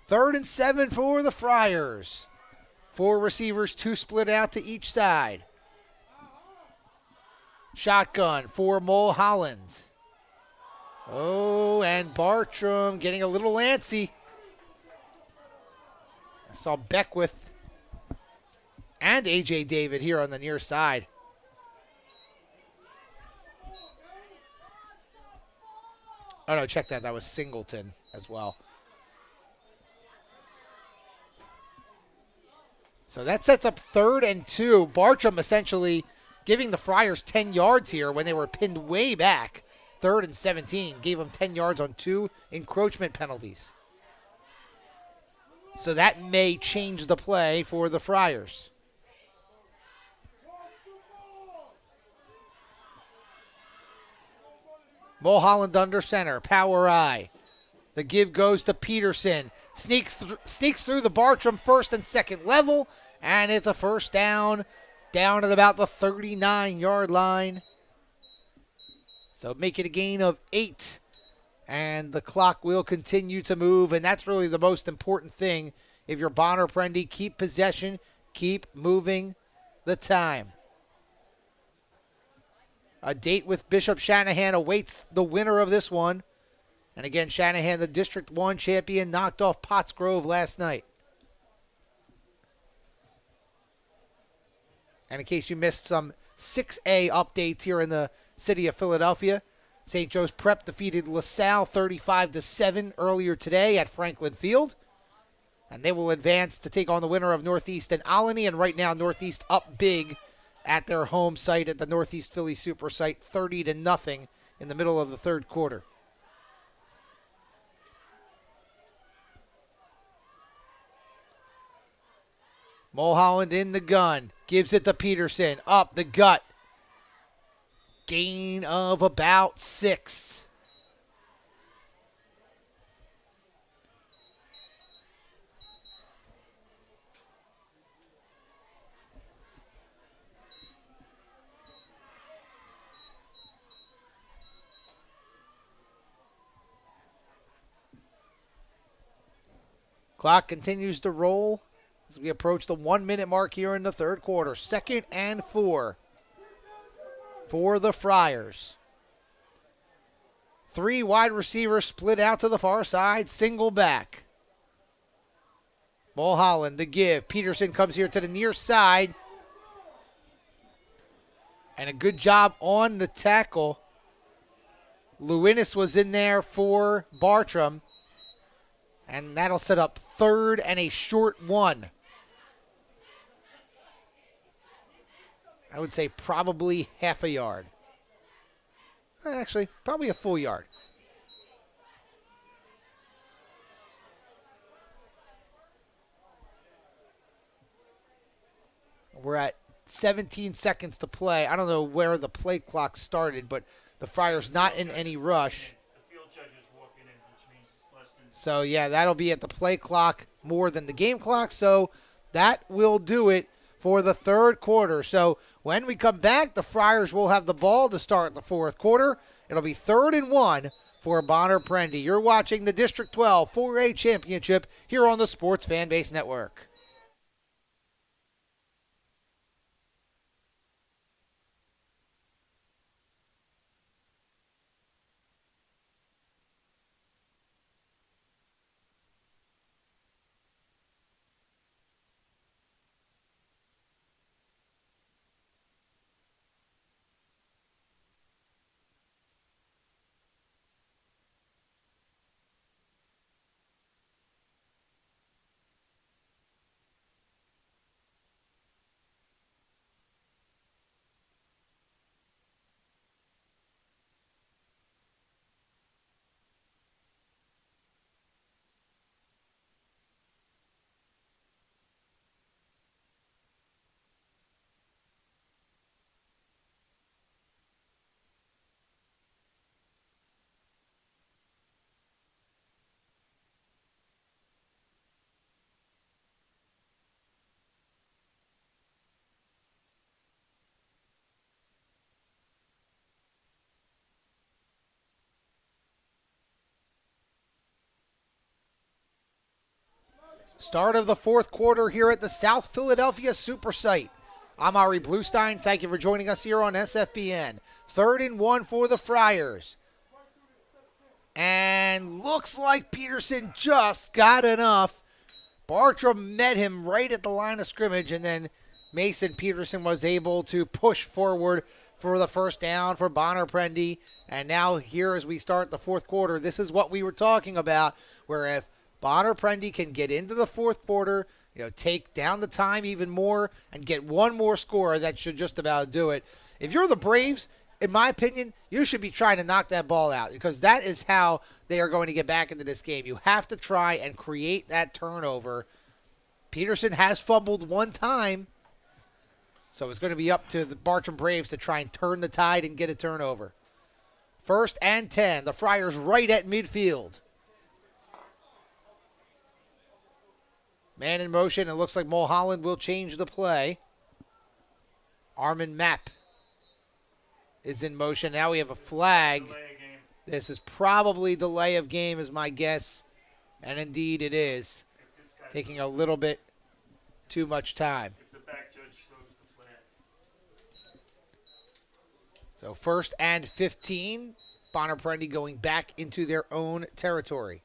Third and 7 for the Friars. 4 receivers, 2 split out to each side. Shotgun for Mulholland. Oh, and Bartram getting a little antsy. I saw Beckwith and A.J. David here on the near side. Oh, no, check that. That was Singleton as well. So that sets up 3rd and 2. Bartram essentially giving the Friars 10 yards here when they were pinned way back. 3rd and 17. Gave them 10 yards on 2 encroachment penalties. So that may change the play for the Friars. Mulholland under center. Power I. The give goes to Peterson. sneaks through the Bartram first and second level, and it's a first down at about the 39-yard line. So make it a gain of 8, and the clock will continue to move, and that's really the most important thing. If you're Bonner-Prendie, keep possession, keep moving the time. A date with Bishop Shanahan awaits the winner of this one. And again, Shanahan, the District 1 champion, knocked off Pottsgrove last night. And in case you missed some 6A updates here in the city of Philadelphia, St. Joe's Prep defeated LaSalle 35-7 earlier today at Franklin Field. And they will advance to take on the winner of Northeast and Olney. And right now, Northeast up big at their home site at the Northeast Philly Super Site, 30-0 in the middle of the third quarter. Mulholland in the gun. Gives it to Peterson. Up the gut. Gain of about 6. Clock continues to roll as we approach the 1-minute mark here in the third quarter. 2nd and 4 for the Friars. 3 wide receivers split out to the far side, single back. Mulholland, the give. Peterson comes here to the near side. And a good job on the tackle. Lewinis was in there for Bartram. And that'll set up 3rd and a short 1. I would say probably half a yard. Actually, probably a full yard. We're at 17 seconds to play. I don't know where the play clock started, but the Friars not in any rush. The field judge is walking in, which means it's less than. So, yeah, that'll be at the play clock more than the game clock. So that will do it for the third quarter. So when we come back, the Friars will have the ball to start the fourth quarter. It'll be 3rd and 1 for Bonner-Prendie. You're watching the District 12 4A Championship here on the Sports Fanbase Network. Start of the fourth quarter here at the South Philadelphia Super Site. I'm Ari Bluestein. Thank you for joining us here on SFBN. 3rd and 1 for the Friars. And looks like Peterson just got enough. Bartram met him right at the line of scrimmage, and then Mason Peterson was able to push forward for the first down for Bonner-Prendie. And now here as we start the fourth quarter, this is what we were talking about, where if Bonner-Prendie can get into the fourth quarter, take down the time even more and get one more score, that should just about do it. If you're the Braves, in my opinion, you should be trying to knock that ball out, because that is how they are going to get back into this game. You have to try and create that turnover. Peterson has fumbled one time, so it's going to be up to the Bartram Braves to try and turn the tide and get a turnover. 1st and 10. The Friars right at midfield. Man in motion. It looks like Mulholland will change the play. Armin Mapp is in motion. Now we have a flag. Delay a game. This is probably delay of game is my guess. And indeed it is. If this guy, Taking a little bit too much time. if the back judge throws the flag. So 1st and 15. Bonner-Prendie going back into their own territory.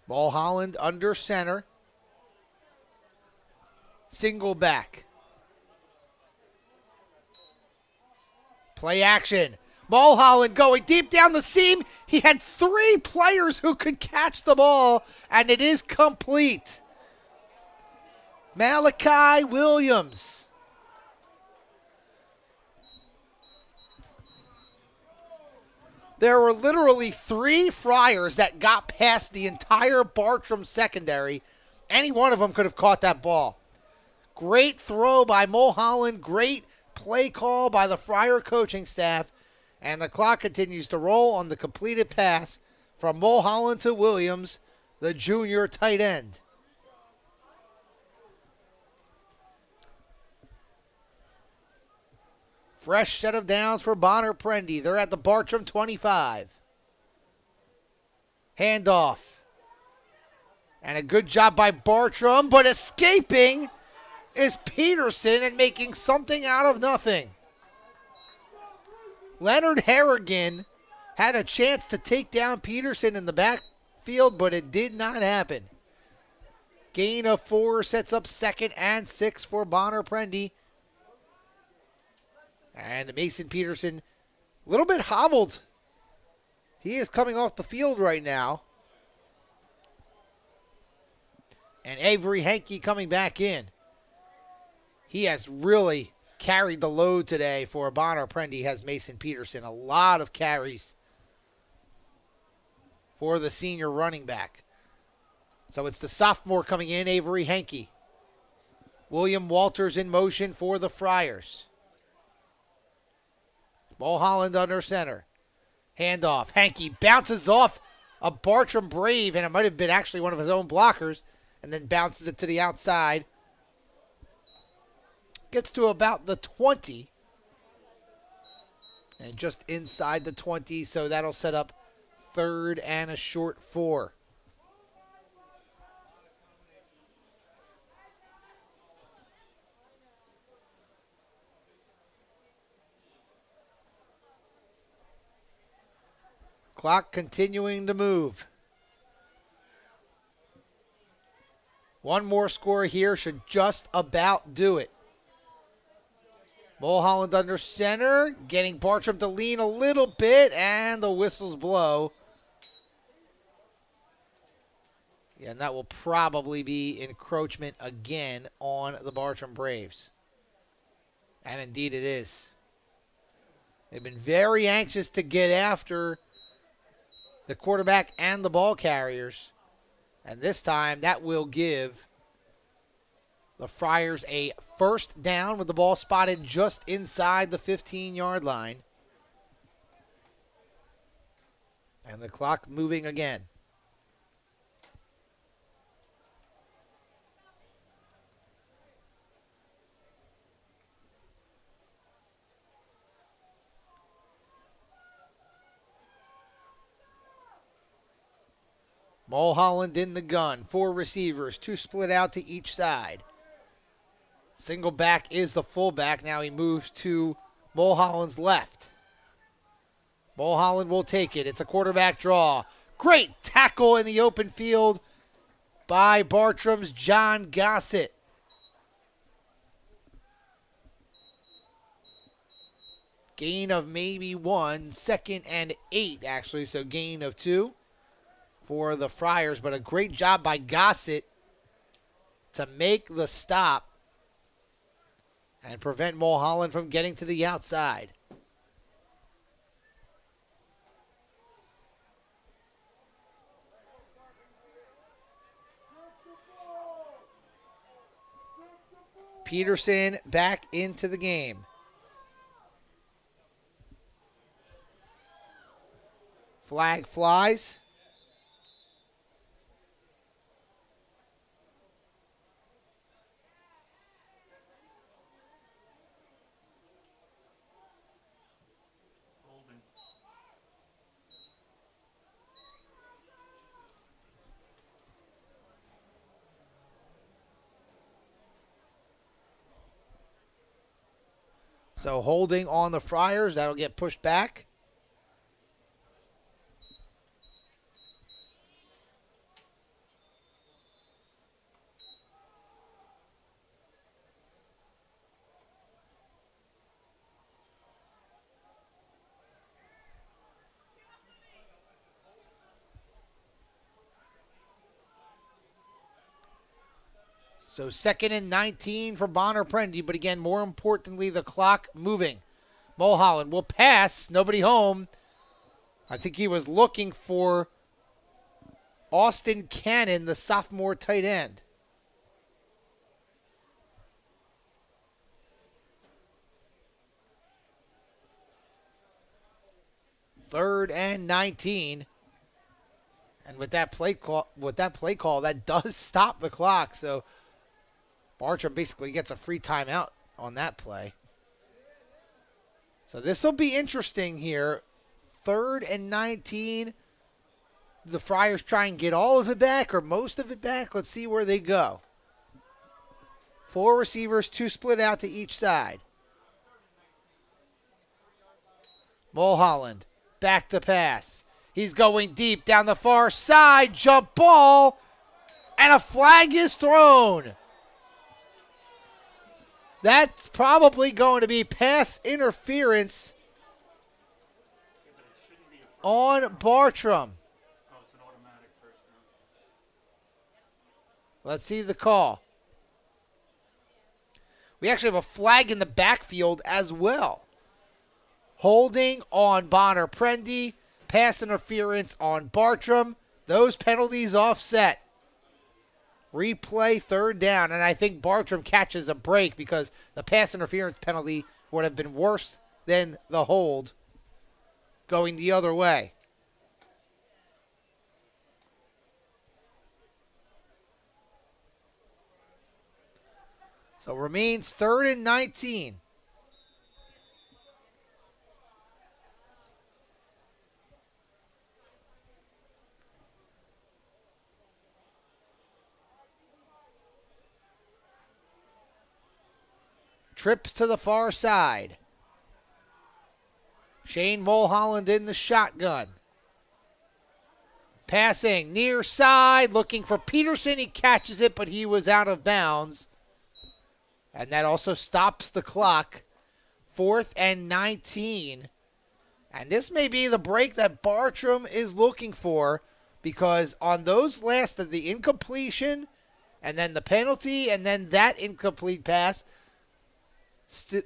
Mulholland under center. Single back. Play action. Mulholland going deep down the seam. He had 3 players who could catch the ball, and it is complete. Malachi Williams. There were literally 3 Friars that got past the entire Bartram secondary. Any one of them could have caught that ball. Great throw by Mulholland. Great play call by the Friar coaching staff. And the clock continues to roll on the completed pass from Mulholland to Williams, the junior tight end. Fresh set of downs for Bonner-Prendie. They're at the Bartram 25. Handoff. And a good job by Bartram, but escaping is Peterson and making something out of nothing. Leonard Harrigan had a chance to take down Peterson in the backfield, but it did not happen. Gain of 4 sets up 2nd and 6 for Bonner-Prendie. And Mason Peterson, a little bit hobbled. He is coming off the field right now. And Avery Hankey coming back in. He has really carried the load today for Bonner-Prendie, has Mason Peterson. A lot of carries for the senior running back. So it's the sophomore coming in, Avery Hankey. William Walters in motion for the Friars. Mulholland under center. Handoff. Hankey bounces off a Bartram Brave, and it might have been actually one of his own blockers, and then bounces it to the outside. Gets to about the 20. And just inside the 20, so that'll set up 3rd and a short 4. Clock continuing to move. One more score here should just about do it. Mulholland under center, getting Bartram to lean a little bit, and the whistles blow. Yeah, and that will probably be encroachment again on the Bartram Braves. And indeed it is. They've been very anxious to get after the quarterback and the ball carriers. And this time that will give the Friars a 1st down with the ball spotted just inside the 15-yard line. And the clock moving again. Mulholland in the gun. 4 receivers, 2 split out to each side. Single back is the fullback. Now he moves to Mulholland's left. Mulholland will take it. It's a quarterback draw. Great tackle in the open field by Bartram's John Gossett. Gain of maybe 1. 2nd and 8, actually, so gain of 2 for the Friars. But a great job by Gossett to make the stop. and prevent Mulholland from getting to the outside. Peterson back into the game. Flag flies. Holding. So holding on the Friars, that'll get pushed back. So 2nd and 19 for Bonner-Prendie, but again, more importantly, the clock moving. Mulholland will pass, nobody home. I think he was looking for Austin Cannon, the sophomore tight end. Third and 19. And with that play call, that does stop the clock. So Bartram basically gets a free timeout on that play. So this will be interesting here. 3rd and 19. The Friars try and get all of it back or most of it back. Let's see where they go. 4 receivers, 2 split out to each side. Mulholland back to pass. He's going deep down the far side. Jump ball. And a flag is thrown. That's probably going to be pass interference Yeah, but it shouldn't be a first. on Bartram. Oh, it's an automatic first down. Let's see the call. We actually have a flag in the backfield as well. Holding on Bonner-Prendie. Pass interference on Bartram. Those penalties offset. Replay 3rd down, and I think Bartram catches a break because the pass interference penalty would have been worse than the hold going the other way. So remains 3rd and 19. Trips to the far side. Shane Mulholland in the shotgun. Passing near side, looking for Peterson. He catches it, but he was out of bounds. And that also stops the clock. 4th and 19. And this may be the break that Bartram is looking for, because on those last of the incompletion and then the penalty and then that incomplete pass,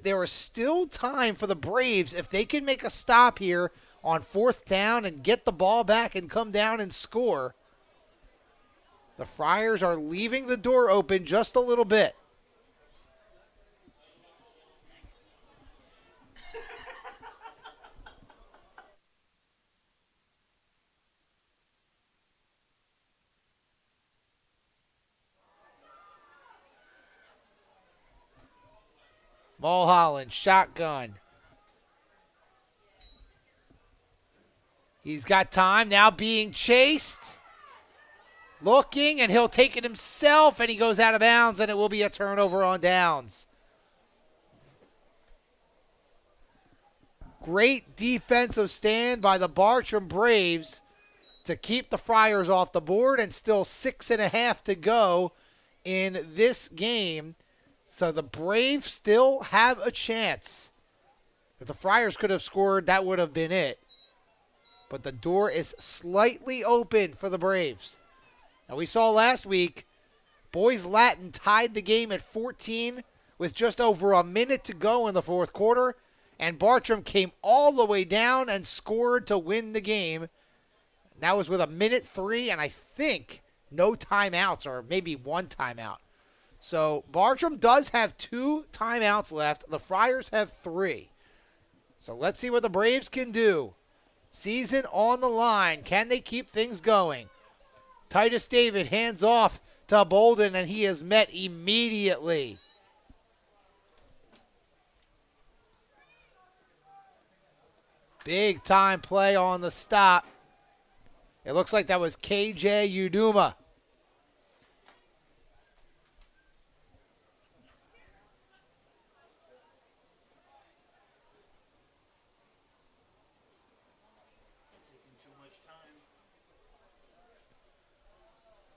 there is still time for the Braves, if they can make a stop here on 4th down and get the ball back and come down and score. The Friars are leaving the door open just a little bit. Mulholland, shotgun. He's got time, now being chased. Looking, and he'll take it himself, and he goes out of bounds, and it will be a turnover on downs. Great defensive stand by the Bartram Braves to keep the Friars off the board, and still 6.5 to go in this game. So the Braves still have a chance. If the Friars could have scored, that would have been it. But the door is slightly open for the Braves. Now we saw last week, Boys Latin tied the game at 14 with just over a minute to go in the fourth quarter, and Bartram came all the way down and scored to win the game. That was with 1:03, and I think no timeouts, or maybe one timeout. So Bartram does have 2 timeouts left. The Friars have 3. So let's see what the Braves can do. Season on the line. Can they keep things going? Titus David hands off to Bolden, and he is met immediately. Big time play on the stop. It looks like that was KJ Uduma.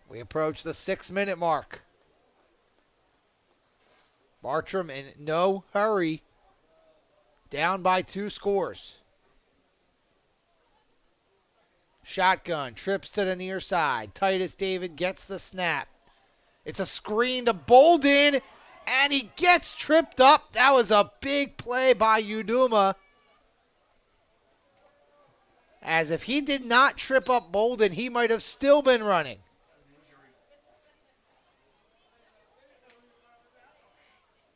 We approach the 6-minute mark. Bartram in no hurry. Down by 2 scores. Shotgun, trips to the near side. Titus David gets the snap. It's a screen to Bolden, and he gets tripped up. That was a big play by Uduma. As if he did not trip up Bolden, he might have still been running.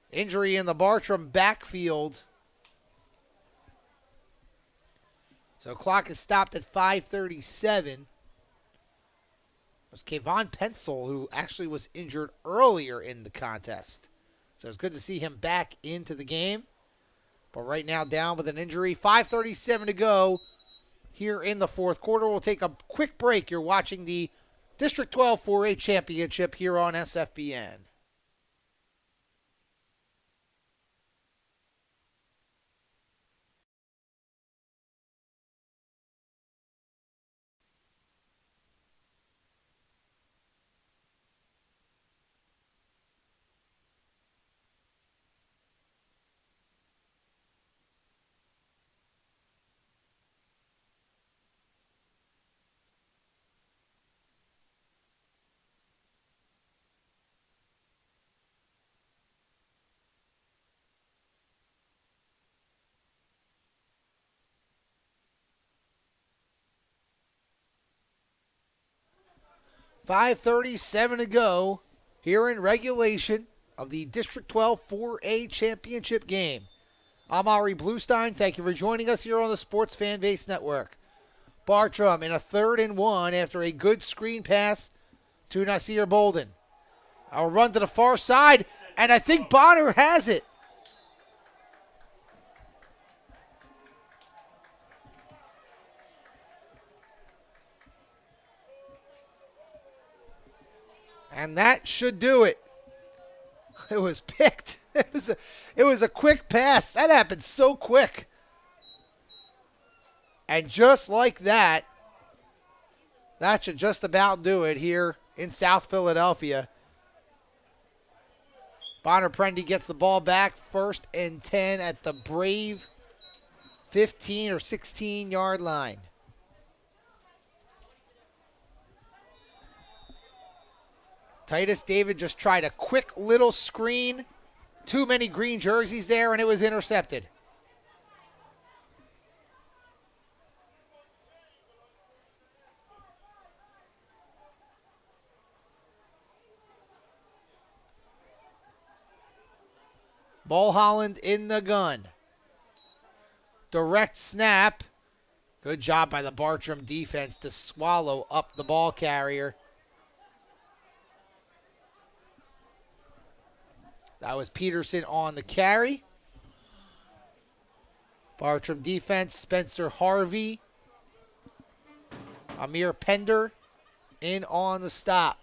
Injury in the Bartram backfield. So clock is stopped at 5:37. It was Kayvon Pencil who actually was injured earlier in the contest. So it's good to see him back into the game. But right now down with an injury. 5:37 to go here in the fourth quarter. We'll take a quick break. You're watching the District 12 4A Championship here on SFBN. .537 to go here in regulation of the District 12 4A Championship game. I'm Ari Bluestein. Thank you for joining us here on the Sports Fan Base Network. Bartram in a 3rd and 1 after a good screen pass to Nasir Bolden. I'll run to the far side, and I think Bonner has it. And that should do it. It was picked. It was a quick pass. That happened so quick. And just like that, that should just about do it here in South Philadelphia. Bonner-Prendie gets the ball back, 1st and 10 at the Brave 15 or 16-yard line. Titus David just tried a quick little screen. Too many green jerseys there, and it was intercepted. Mulholland in the gun. Direct snap. Good job by the Bartram defense to swallow up the ball carrier. That was Peterson on the carry. Bartram defense, Spencer Harvey. Amir Pender in on the stop.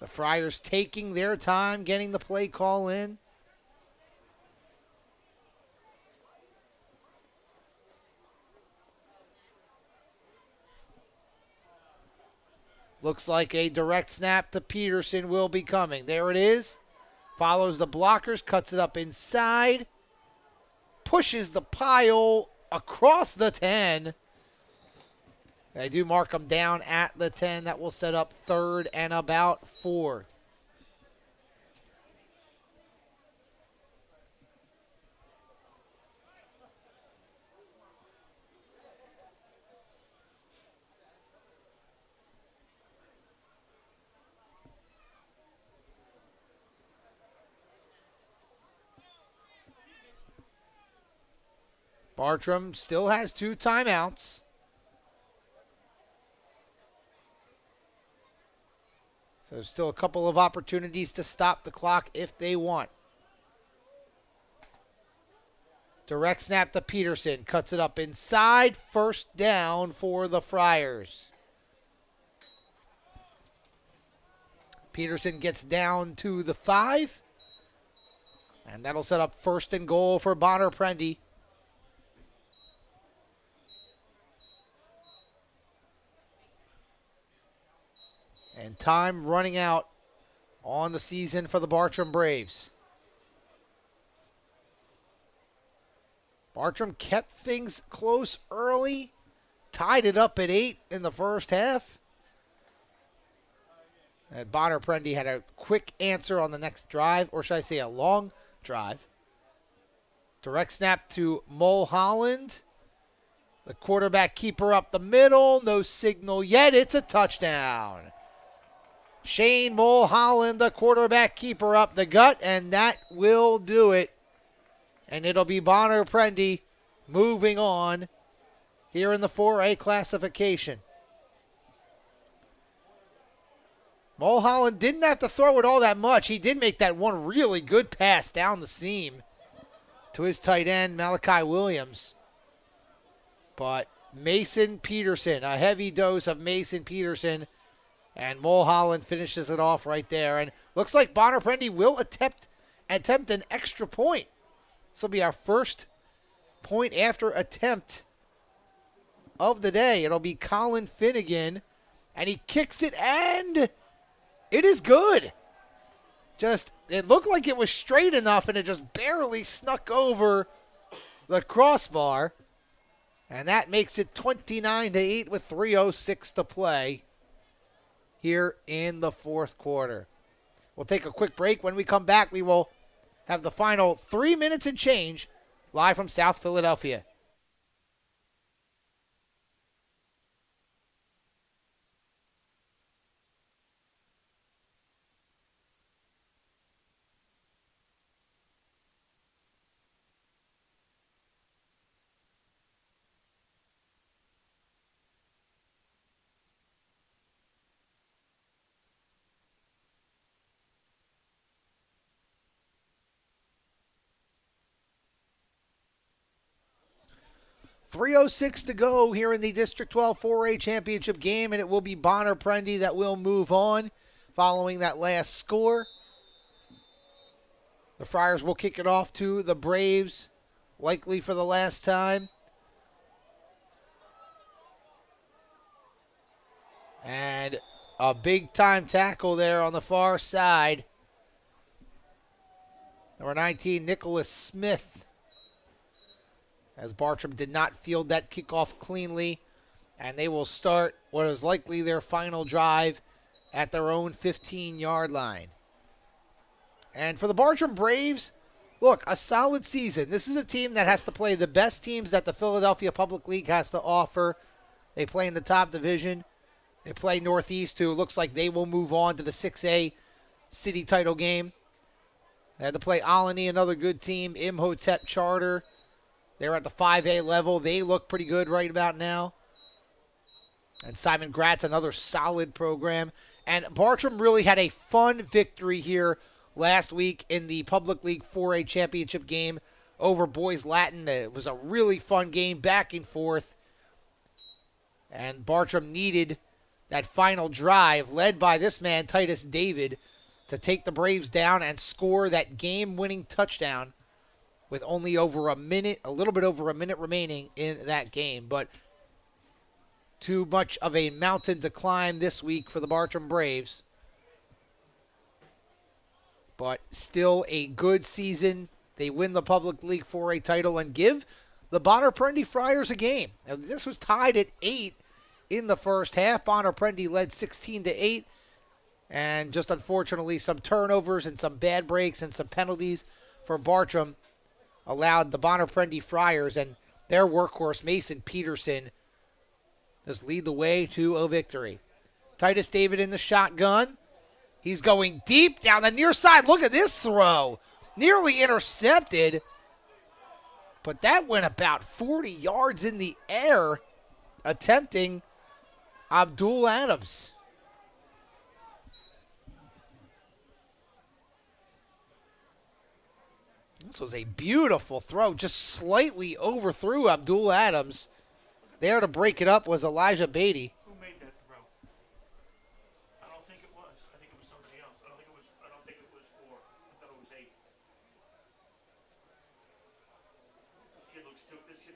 The Friars taking their time getting the play call in. Looks like a direct snap to Peterson will be coming. There it is. Follows the blockers, cuts it up inside. Pushes the pile across the 10. They do mark them down at the 10. That will set up 3rd and about 4. Bartram still has 2 timeouts. So there's still a couple of opportunities to stop the clock if they want. Direct snap to Peterson. Cuts it up inside. 1st down for the Friars. Peterson gets down to the 5. And that'll set up 1st and goal for Bonner-Prendie. And time running out on the season for the Bartram Braves. Bartram kept things close early, tied it up at 8 in the first half. And Bonner-Prendie had a quick answer on the next drive, or should I say a long drive. Direct snap to Mulholland. The quarterback keeper up the middle. No signal yet. It's a touchdown. Shane Mulholland, the quarterback keeper, up the gut, and that will do it. And it'll be Bonner-Prendie moving on here in the 4A classification. Mulholland didn't have to throw it all that much. He did make that one really good pass down the seam to his tight end, Malachi Williams. But Mason Peterson, a heavy dose of Mason Peterson, and Mulholland finishes it off right there. And looks like Bonner-Prendie will attempt an extra point. This will be our first point after attempt of the day. It'll be Colin Finnegan, and he kicks it, and it is good. It looked like it was straight enough, and it just barely snuck over the crossbar. And that makes it 29-8 with 3:06 to play here in the 4th quarter. We'll take a quick break. When we come back, we will have the final 3 minutes and change live from South Philadelphia. .306 to go here in the District 12 4A championship game, and it will be Bonner-Prendie that will move on following that last score. The Friars will kick it off to the Braves, likely for the last time. And a big-time tackle there on the far side. Number 19, Nicholas Smith, as Bartram did not field that kickoff cleanly, and they will start what is likely their final drive at their own 15-yard line. And for the Bartram Braves, look, a solid season. This is a team that has to play the best teams that the Philadelphia Public League has to offer. They play in the top division. They play Northeast, who looks like they will move on to the 6A city title game. They had to play Alany, another good team, Imhotep Charter. They're at the 5A level. They look pretty good right about now. And Simon Gratz, another solid program. And Bartram really had a fun victory here last week in the Public League 4A championship game over Boys Latin. It was a really fun game, back and forth. And Bartram needed that final drive, led by this man, Titus David, to take the Braves down and score that game-winning touchdown with only over a minute, a little bit over a minute remaining in that game. But too much of a mountain to climb this week for the Bartram Braves. But still a good season. They win the Public League 4A title and give the Bonner-Prendie Friars a game. Now, this was tied at 8 in the first half. Bonner-Prendie led 16-8. And just unfortunately, some turnovers and some bad breaks and some penalties for Bartram allowed the Bonner-Prendie Friars and their workhorse, Mason Peterson, just lead the way to a victory. Titus David in the shotgun. He's going deep down the near side. Look at this throw. Nearly intercepted. But that went about 40 yards in the air, attempting Abdul Adams. This was a beautiful throw. Just slightly overthrew Abdul Adams. There to break it up was Elijah Beatty. Who made that throw? I don't think it was. I think it was somebody else. I don't think it was 4. I thought it was 8. This kid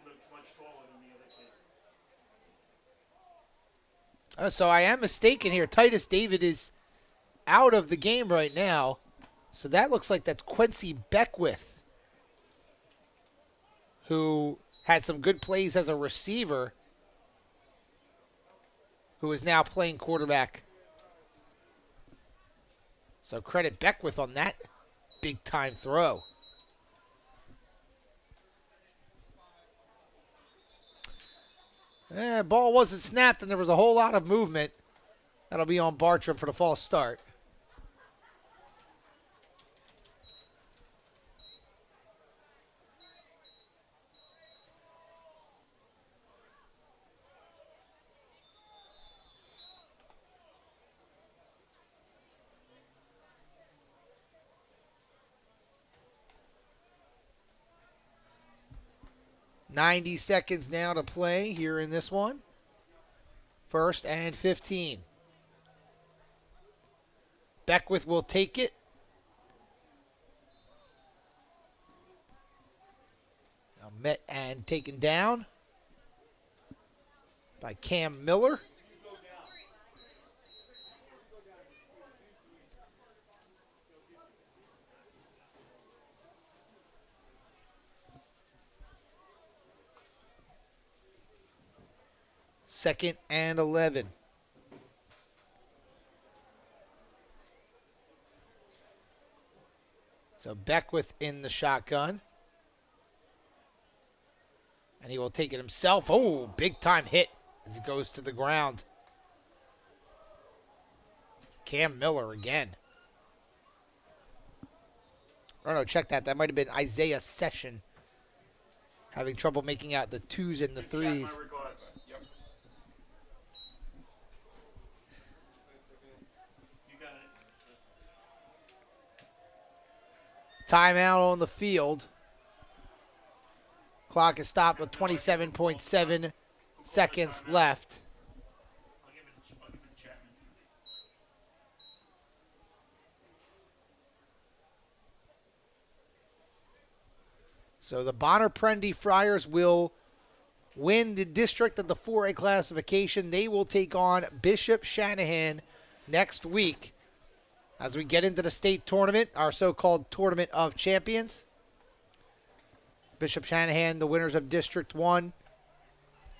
looks much taller than the other kid. So I am mistaken here. Titus David is out of the game right now. So that looks like that's Quincy Beckwith, who had some good plays as a receiver, who is now playing quarterback. So credit Beckwith on that big-time throw. Ball wasn't snapped, and there was a whole lot of movement. That'll be on Bartram for the false start. .90 seconds now to play here in this one. 1st and 15. Beckwith will take it. Now met and taken down by Cam Miller. Second and 11. So Beckwith in the shotgun. And he will take it himself. Oh, big time hit as he goes to the ground. Cam Miller again. Oh no, check that. That might have been Isaiah Session having trouble making out the 2s and the 3s. My regards. Yep. You got it. Timeout on the field. Clock is stopped with 27.7 seconds left. I'll give it Chapman. So the Bonner-Prendie Friars will win the district of the 4A classification. They will take on Bishop Shanahan next week as we get into the state tournament, our so-called Tournament of Champions. Bishop Shanahan, the winners of District 1,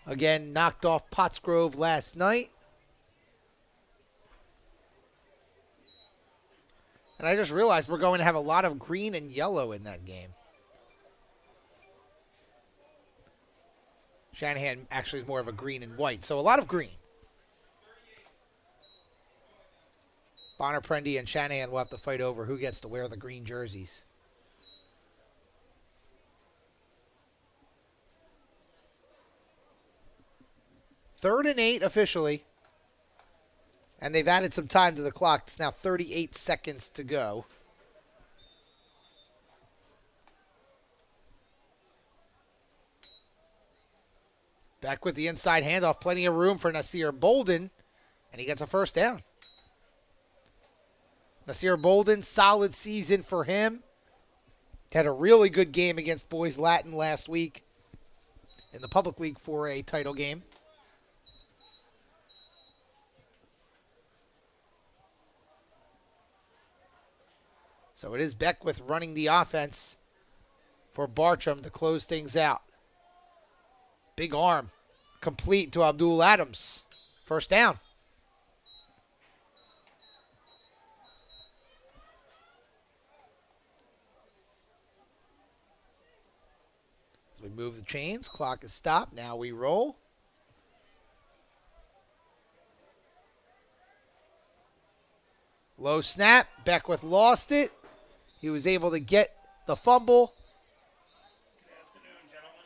again knocked off Pottsgrove last night. And I just realized we're going to have a lot of green and yellow in that game. Shanahan actually is more of a green and white, so a lot of green. Bonner-Prendie and Shanahan will have to fight over who gets to wear the green jerseys. Third and 8 officially. And they've added some time to the clock. It's now 38 seconds to go. Back with the inside handoff. Plenty of room for Nasir Bolden. And he gets a first down. Nasir Bolden, solid season for him. Had a really good game against Boys Latin last week in the Public League 4A title game. So it is Beckwith running the offense for Bartram to close things out. Big arm. Complete to Abdul Adams. First down. As we move the chains, clock is stopped. Now we roll. Low snap. Beckwith lost it. He was able to get the fumble. Good afternoon, gentlemen.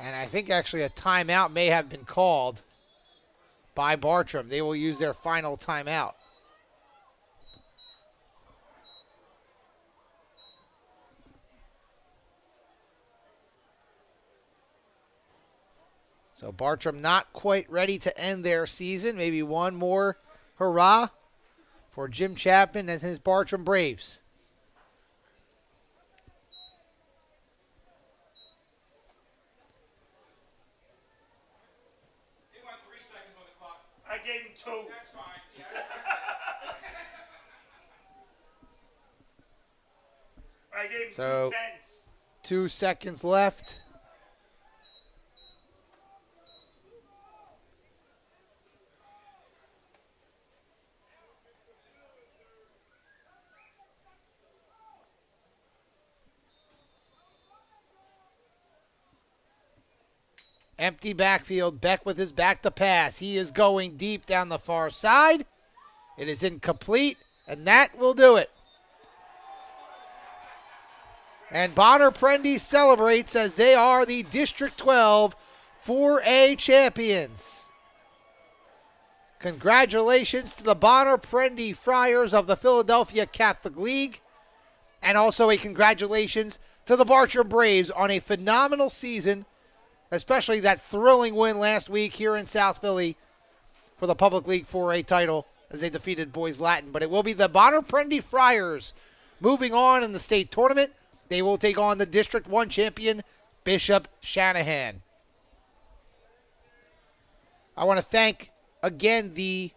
And I think actually a timeout may have been called by Bartram. They will use their final timeout. So Bartram not quite ready to end their season. Maybe one more hurrah for Jim Chapman and his Bartram Braves. He went 3 seconds on the clock. I gave him 2. That's fine. Yeah. I gave him So- 2 tenths. 2 seconds left. Empty backfield. Beckwith is back to pass. He is going deep down the far side. It is incomplete, and that will do it. And Bonner-Prendie celebrates as they are the District 12 4A champions. Congratulations to the Bonner-Prendie Friars of the Philadelphia Catholic League. And also a congratulations to the Bartram Braves on a phenomenal season, especially that thrilling win last week here in South Philly for the Public League 4A title as they defeated Boys Latin. But it will be the Bonner-Prendie Friars moving on in the state tournament. They will take on the District 1 champion, Bishop Shanahan. I want to thank, again, the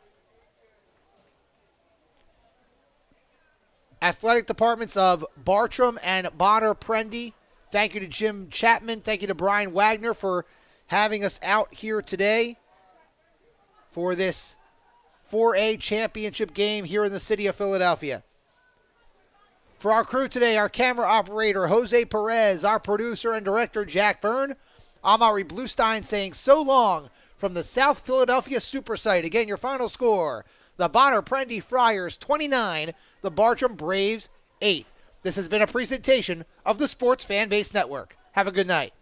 athletic departments of Bartram and Bonner-Prendie. Thank you to Jim Chapman. Thank you to Brian Wagner for having us out here today for this 4A championship game here in the city of Philadelphia. For our crew today, our camera operator, Jose Perez, our producer and director, Jack Byrne, I'm Ari Bluestein saying so long from the South Philadelphia Super Site. Again, your final score, the Bonner-Prendie Friars 29, the Bartram Braves 8. This has been a presentation of the Sports Fan Base Network. Have a good night.